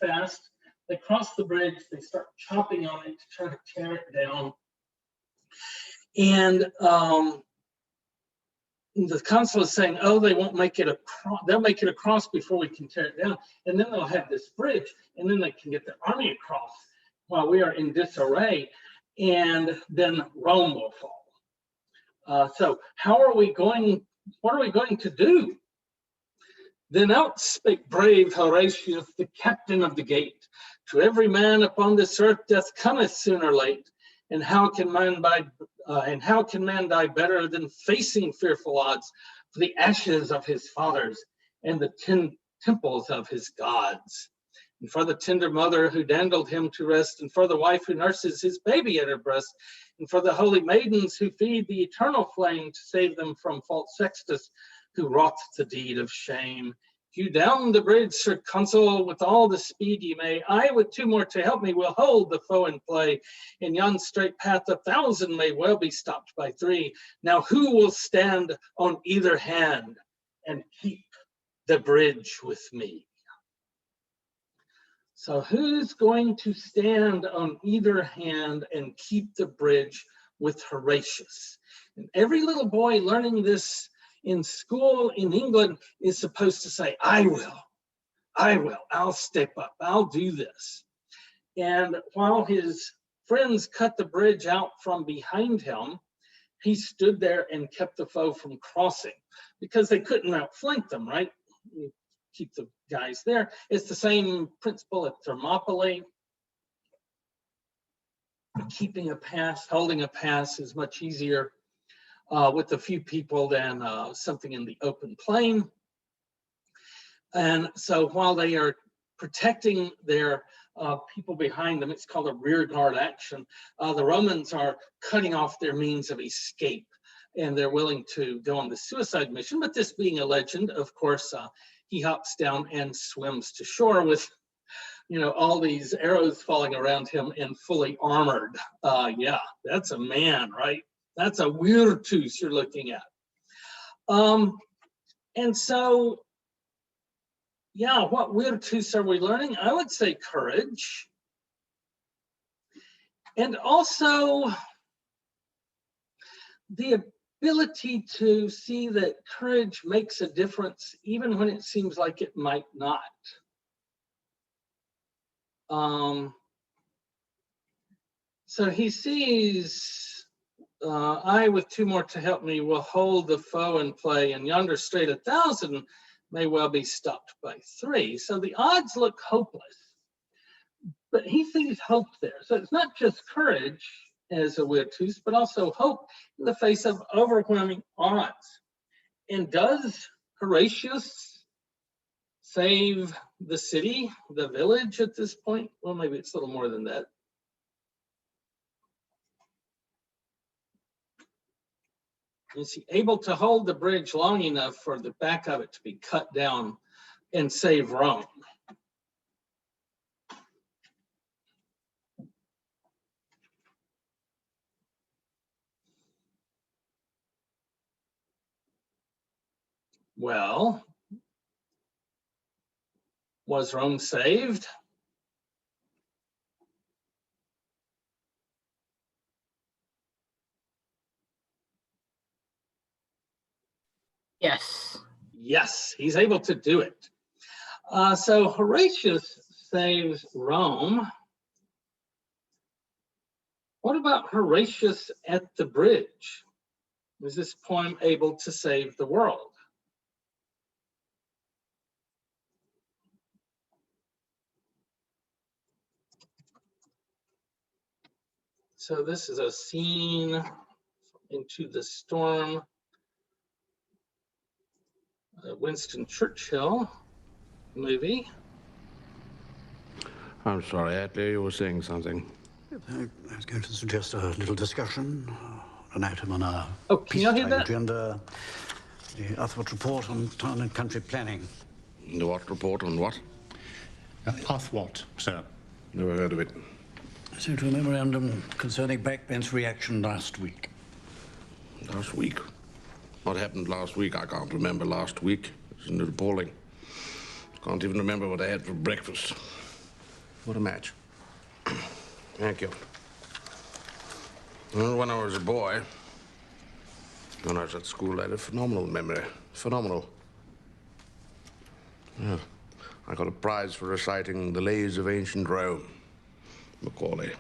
fast. They cross the bridge, they start chopping on it to try to tear it down. And the consul is saying, oh, they won't make it across, they'll make it across before we can tear it down. And then they'll have this bridge, and then they can get their army across while we are in disarray, and then Rome will fall. So how are we going, what are we going to do? Then out spake brave Horatius, the captain of the gate. To every man upon this earth death cometh soon or late. And how can man die better than facing fearful odds for the ashes of his fathers and the temples of his gods? And for the tender mother who dandled him to rest, and for the wife who nurses his baby at her breast, and for the holy maidens who feed the eternal flame to save them from false Sextus, who wrought the deed of shame. Hew down the bridge, Sir Consul, with all the speed ye may. I, with two more to help me, will hold the foe in play. In yon straight path 1,000 may well be stopped by 3. Now who will stand on either hand and keep the bridge with me? So who's going to stand on either hand and keep the bridge with Horatius? And every little boy learning this in school in England is supposed to say, I will, I'll step up, I'll do this. And while his friends cut the bridge out from behind him, he stood there and kept the foe from crossing because they couldn't outflank them, right? You keep the guys there. It's the same principle at Thermopylae. Keeping a pass, holding a pass is much easier with a few people than something in the open plain. And so while they are protecting their people behind them, it's called a rear guard action. The Romans are cutting off their means of escape, and they're willing to go on the suicide mission. But this being a legend, of course, he hops down and swims to shore with, you know, all these arrows falling around him and fully armored. Yeah, that's a man, right? That's a virtus you're looking at. And so, yeah, what virtus are we learning? I would say courage. And also the ability to see that courage makes a difference even when it seems like it might not. So he sees, I with two more to help me will hold the foe in play, and yonder straight 1,000 may well be stopped by 3. So the odds look hopeless, but he sees hope there. So it's not just courage as a virtus, but also hope in the face of overwhelming odds. And does Horatius save the city, the village at this point. Well, maybe it's a little more than that. Is he able to hold the bridge long enough for the back of it to be cut down and save Rome? Well, was Rome saved? Yes. Yes, he's able to do it. So Horatius saves Rome. What about Horatius at the bridge? Was this poem able to save the world? So this is a scene into the storm. Winston Churchill movie. I'm sorry, Atlee, you were saying something. I was going to suggest a little discussion, an item on our Can you hear peacetime that? agenda, the Uthwart report on town and country planning. The what report on what? Uthwart, sir. Never heard of it. So to a memorandum concerning backbench reaction last week. Last week? What happened last week? I can't remember last week. Isn't it appalling? Can't even remember what I had for breakfast. What a match. Thank you. Well, when I was a boy, when I was at school, I had a phenomenal memory. Phenomenal. Yeah. I got a prize for reciting the lays of ancient Rome. Macaulay.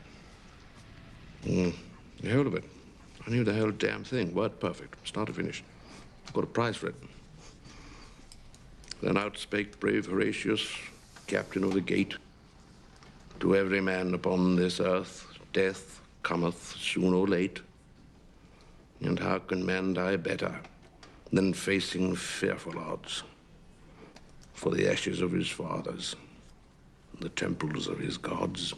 The whole of it. I knew the whole damn thing, word perfect, start to finish. Got a prize for it. Then out spake brave Horatius, captain of the gate. To every man upon this earth, death cometh soon or late. And how can man die better than facing fearful odds for the ashes of his fathers, the temples of his gods?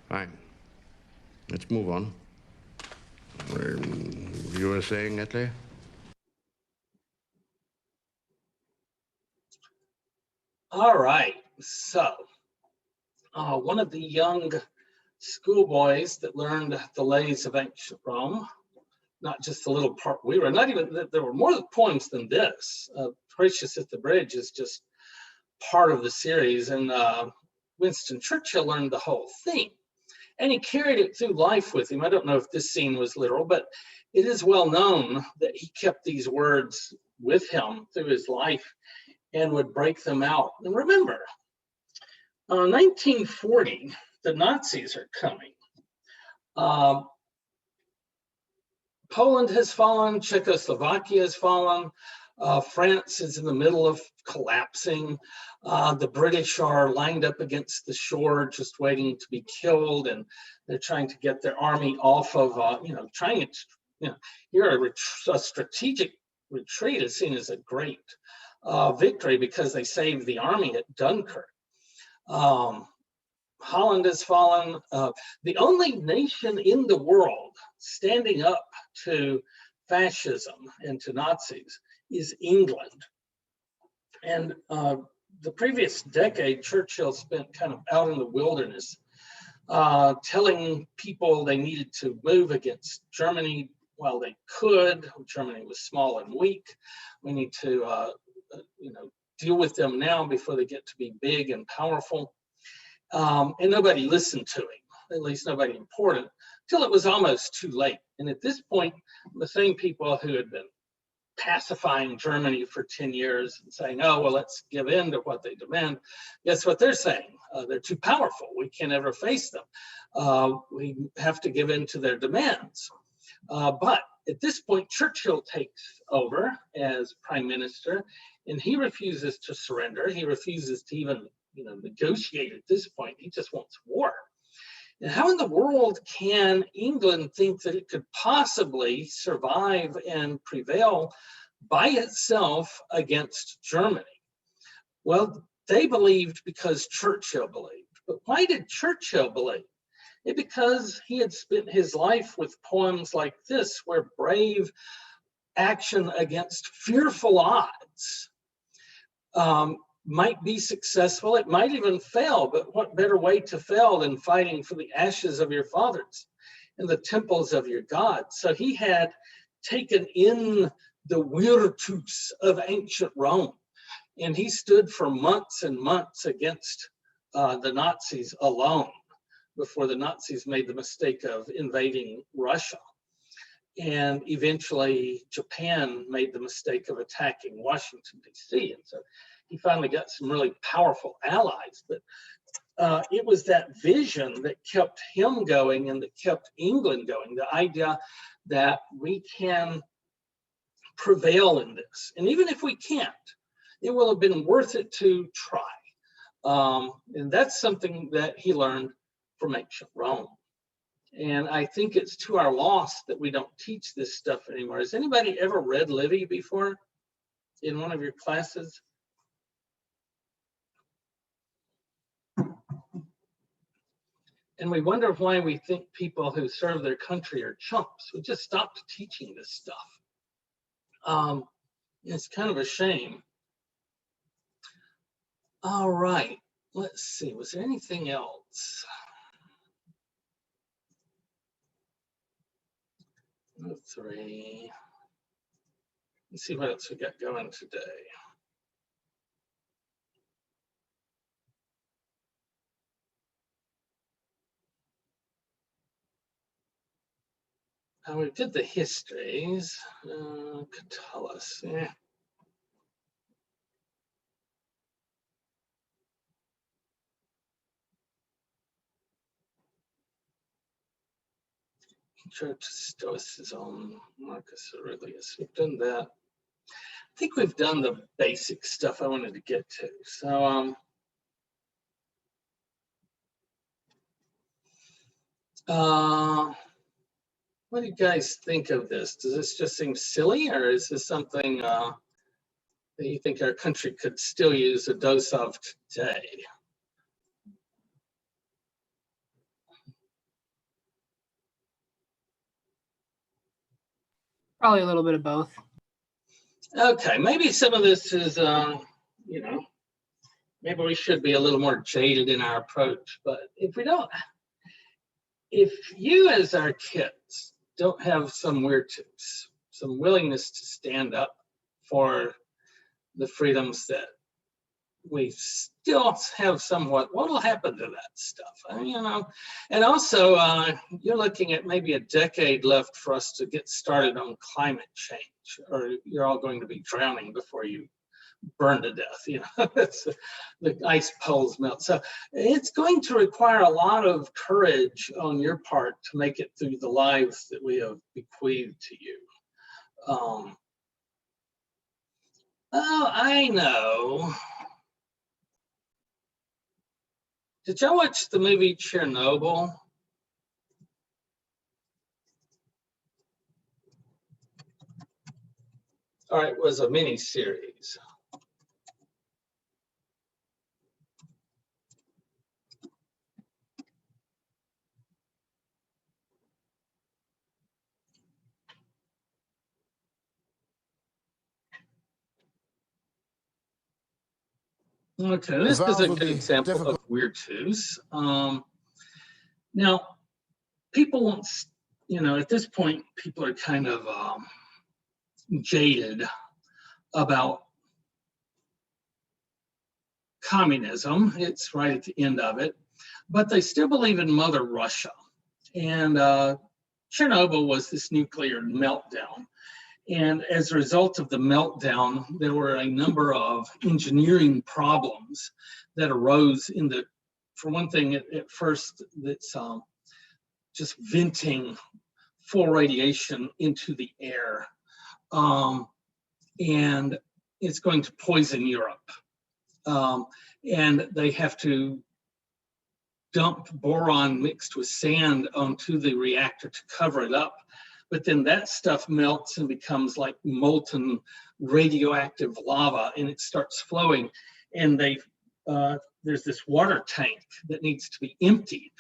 Fine. Let's move on. You were saying, Atlee? All right. So, one of the young schoolboys that learned the lays of ancient Rome, not just the little part we were, not even, there were more poems than this. Horatius at the Bridge is just part of the series, and Winston Churchill learned the whole thing. And he carried it through life with him. I don't know if this scene was literal, but it is well known that he kept these words with him through his life and would break them out. And remember, 1940, the Nazis are coming. Poland has fallen, Czechoslovakia has fallen, France is in the middle of collapsing. The British are lined up against the shore, just waiting to be killed, and they're trying to get their army off of, here a strategic retreat is seen as a great victory because they saved the army at Dunkirk. Holland has fallen. The only nation in the world standing up to fascism and to Nazis is England. And the previous decade, Churchill spent kind of out in the wilderness, telling people they needed to move against Germany while they could. Germany was small and weak. We need to, deal with them now before they get to be big and powerful. And nobody listened to him, at least nobody important, till it was almost too late. And at this point, the same people who had been pacifying Germany for 10 years and saying, oh, well, let's give in to what they demand. Guess what they're saying? They're too powerful. We can't ever face them. We have to give in to their demands. But at this point, Churchill takes over as prime minister, and he refuses to surrender. He refuses to even negotiate at this point. He just wants war. And how in the world can England think that it could possibly survive and prevail by itself against Germany? Well, they believed because Churchill believed. But why did Churchill believe? Because he had spent his life with poems like this, where brave action against fearful odds might be successful. It might even fail, but what better way to fail than fighting for the ashes of your fathers and the temples of your gods? So he had taken in the virtues of ancient Rome, and he stood for months and months against the Nazis alone before the Nazis made the mistake of invading Russia. And eventually Japan made the mistake of attacking Washington, D.C. And so he finally got some really powerful allies. But it was that vision that kept him going and that kept England going, the idea that we can prevail in this. And even if we can't, it will have been worth it to try. And that's something that he learned from ancient Rome. And I think it's to our loss that we don't teach this stuff anymore. Has anybody ever read Livy before in one of your classes? And we wonder why we think people who serve their country are chumps. We just stopped teaching this stuff. It's kind of a shame. All right, let's see. Was there anything else? Three. Let's see what else we got going today. We did the histories. Catullus, yeah. Church Stoicism, Marcus Aurelius. We've done that. I think we've done the basic stuff I wanted to get to. So, what do you guys think of this? Does this just seem silly, or is this something that you think our country could still use a dose of today? Probably a little bit of both. Okay, maybe some of this is, maybe we should be a little more jaded in our approach. But if you as our kids don't have some virtues, some willingness to stand up for the freedoms that we still have somewhat, what will happen to that stuff? And also you're looking at maybe a decade left for us to get started on climate change, or you're all going to be drowning before you burn to death. That's the ice poles melt. So it's going to require a lot of courage on your part to make it through the lives that we have bequeathed to you. Oh, I know. Did y'all watch the movie Chernobyl? All right, it was a mini series. Okay, this is a good example of virtues. Now, people won't, at this point, people are kind of jaded about communism. It's right at the end of it, but they still believe in Mother Russia. And Chernobyl was this nuclear meltdown. And as a result of the meltdown, there were a number of engineering problems that arose for one thing, at first, that's just venting full radiation into the air. And it's going to poison Europe. And they have to dump boron mixed with sand onto the reactor to cover it up. But then that stuff melts and becomes like molten radioactive lava, and it starts flowing. And there's this water tank that needs to be emptied,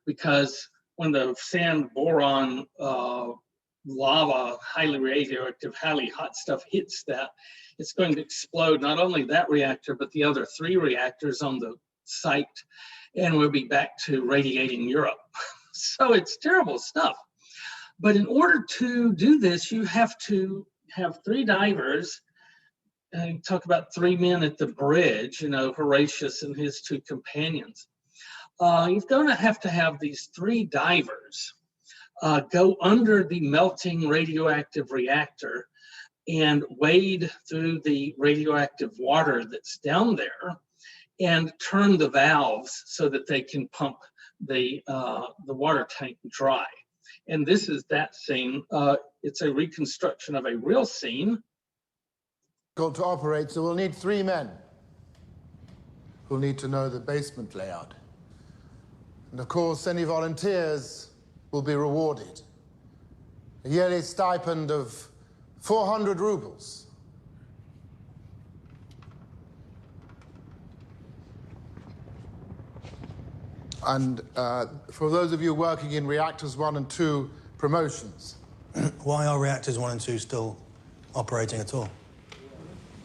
because when the sand, boron, lava, highly radioactive, highly hot stuff hits that, it's going to explode not only that reactor, but the other 3 reactors on the site, and we'll be back to radiating Europe. So it's terrible stuff. But in order to do this, you have to have 3 divers, and talk about 3 men at the bridge, you know, Horatius and his 2 companions. You're going to have these 3 divers go under the melting radioactive reactor and wade through the radioactive water that's down there and turn the valves so that they can pump the water tank dry. And this is that scene. It's a reconstruction of a real scene. To operate, so we'll need 3 men who'll need to know the basement layout. And of course, any volunteers will be rewarded. A yearly stipend of 400 rubles. And for those of you working in reactors 1 and 2, promotions. Why are reactors 1 and 2 still operating at all?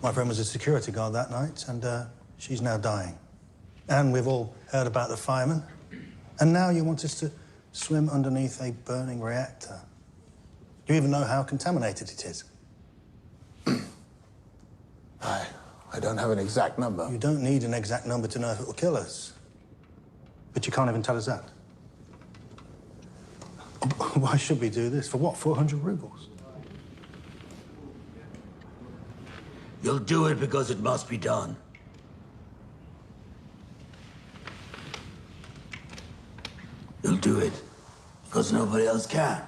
My friend was a security guard that night, and she's now dying. And we've all heard about the firemen. And now you want us to swim underneath a burning reactor. Do you even know how contaminated it is? I don't have an exact number. You don't need an exact number to know if it will kill us. But you can't even tell us that. Why should we do this? For what, 400 rubles? You'll do it because it must be done. You'll do it because nobody else can.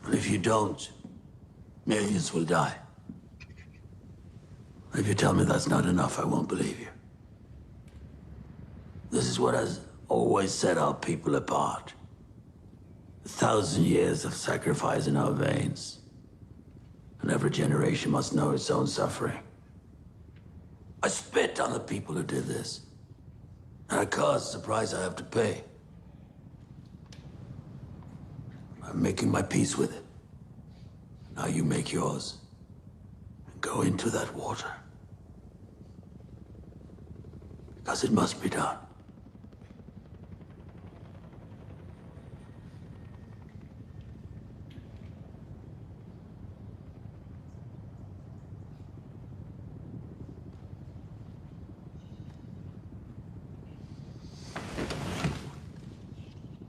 And if you don't, millions will die. If you tell me that's not enough, I won't believe you. This is what has always set our people apart. 1,000 years of sacrifice in our veins. And every generation must know its own suffering. I spit on the people who did this. And I caused the price I have to pay. I'm making my peace with it. Now you make yours. And go into that water. Because it must be done.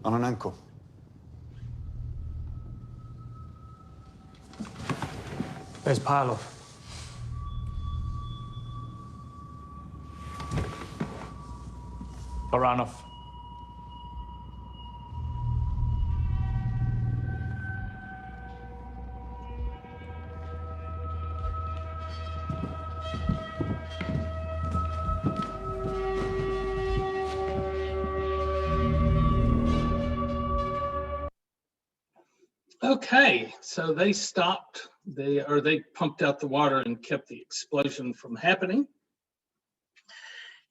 On an ankle. Where's Parlov? Baranov. Okay, so they stopped, they pumped out the water and kept the explosion from happening.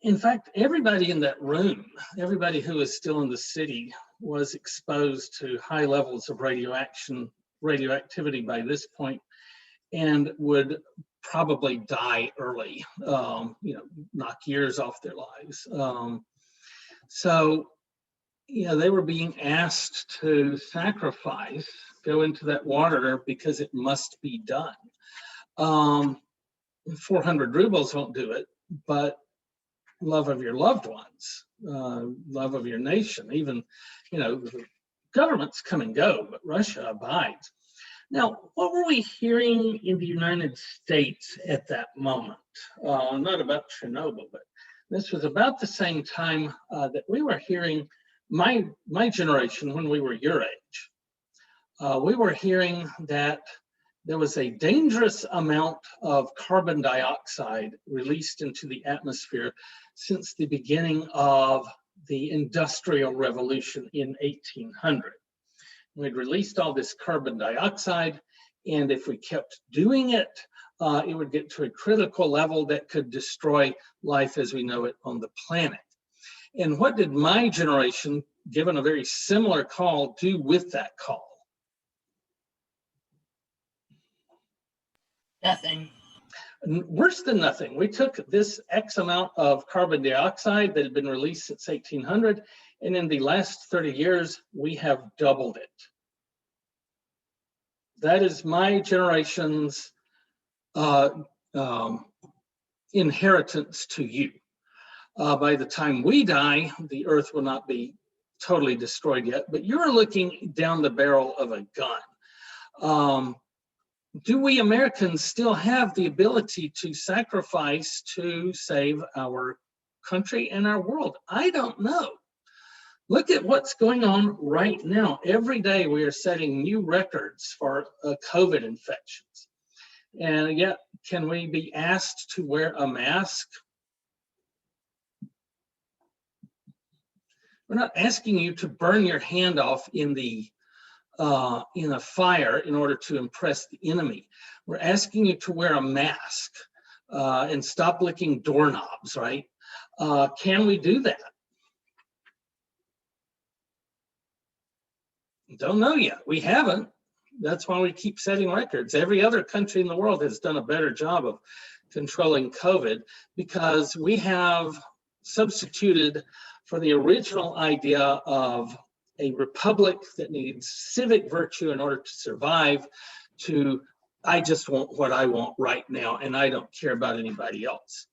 In fact, everybody in that room, everybody who was still in the city, was exposed to high levels of radioactivity by this point, and would probably die early, knock years off their lives. They were being asked to sacrifice, go into that water because it must be done. 400 rubles won't do it, but love of your loved ones, love of your nation, even, governments come and go, but Russia abides. Now, what were we hearing in the United States at that moment? Not about Chernobyl, but this was about the same time that we were hearing, my generation, when we were your age, we were hearing that there was a dangerous amount of carbon dioxide released into the atmosphere since the beginning of the Industrial Revolution in 1800. We'd released all this carbon dioxide, and if we kept doing it, it would get to a critical level that could destroy life as we know it on the planet. And what did my generation, given a very similar call, do with that call? Nothing. Worse than nothing. We took this X amount of carbon dioxide that had been released since 1800, and in the last 30 years, we have doubled it. That is my generation's inheritance to you. By the time we die, the Earth will not be totally destroyed yet, but you're looking down the barrel of a gun. Do we Americans still have the ability to sacrifice to save our country and our world? I don't know. Look at what's going on right now. Every day we are setting new records for COVID infections. And yet, can we be asked to wear a mask? We're not asking you to burn your hand off in a fire in order to impress the enemy. We're asking you to wear a mask and stop licking doorknobs, right? Can we do that? Don't know yet. We haven't. That's why we keep setting records. Every other country in the world has done a better job of controlling COVID because we have substituted for the original idea of a republic that needs civic virtue in order to survive to, I just want what I want right now and I don't care about anybody else.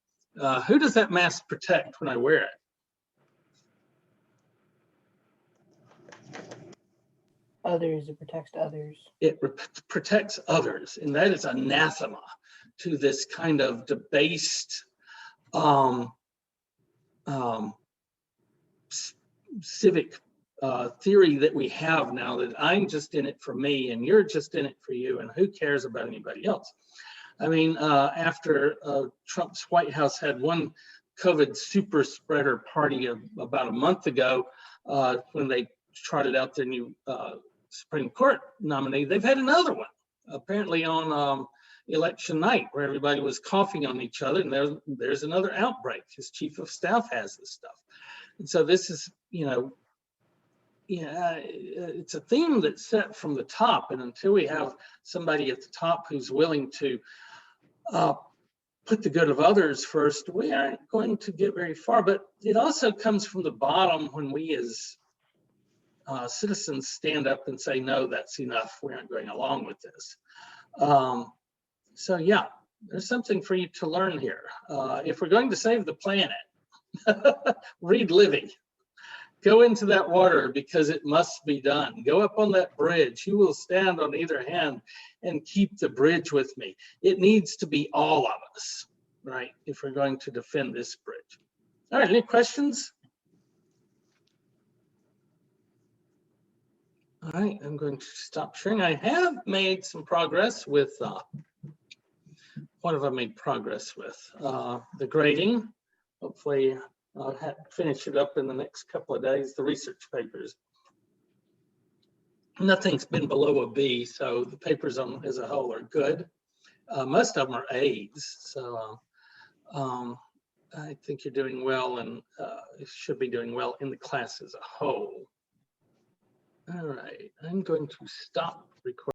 Who does that mask protect when I wear it? Others, it protects others. It protects others, and that is anathema to this kind of debased civic theory that we have now, that I'm just in it for me and you're just in it for you, and who cares about anybody else? I mean, after Trump's White House had one COVID super spreader party about a month ago, when they trotted out their new Supreme Court nominee, they've had another one, apparently on election night, where everybody was coughing on each other, and there's another outbreak. His chief of staff has this stuff. And so this is, it's a theme that's set from the top, and until we have somebody at the top who's willing to put the good of others first, we aren't going to get very far. But it also comes from the bottom when we as citizens stand up and say, no, that's enough. We aren't going along with this. So yeah, there's something for you to learn here. If we're going to save the planet, read Livy. Go into that water because it must be done. Go up on that bridge. Who will stand on either hand and keep the bridge with me? It needs to be all of us, right? If we're going to defend this bridge. All right, any questions? All right, I'm going to stop sharing. I have made some progress with, what have I made progress with? The grading. Hopefully I'll finish it up in the next couple of days. The research papers. Nothing's been below a B, so the papers as a whole are good. Most of them are A's, so I think you're doing well, and you should be doing well in the class as a whole. All right, I'm going to stop recording.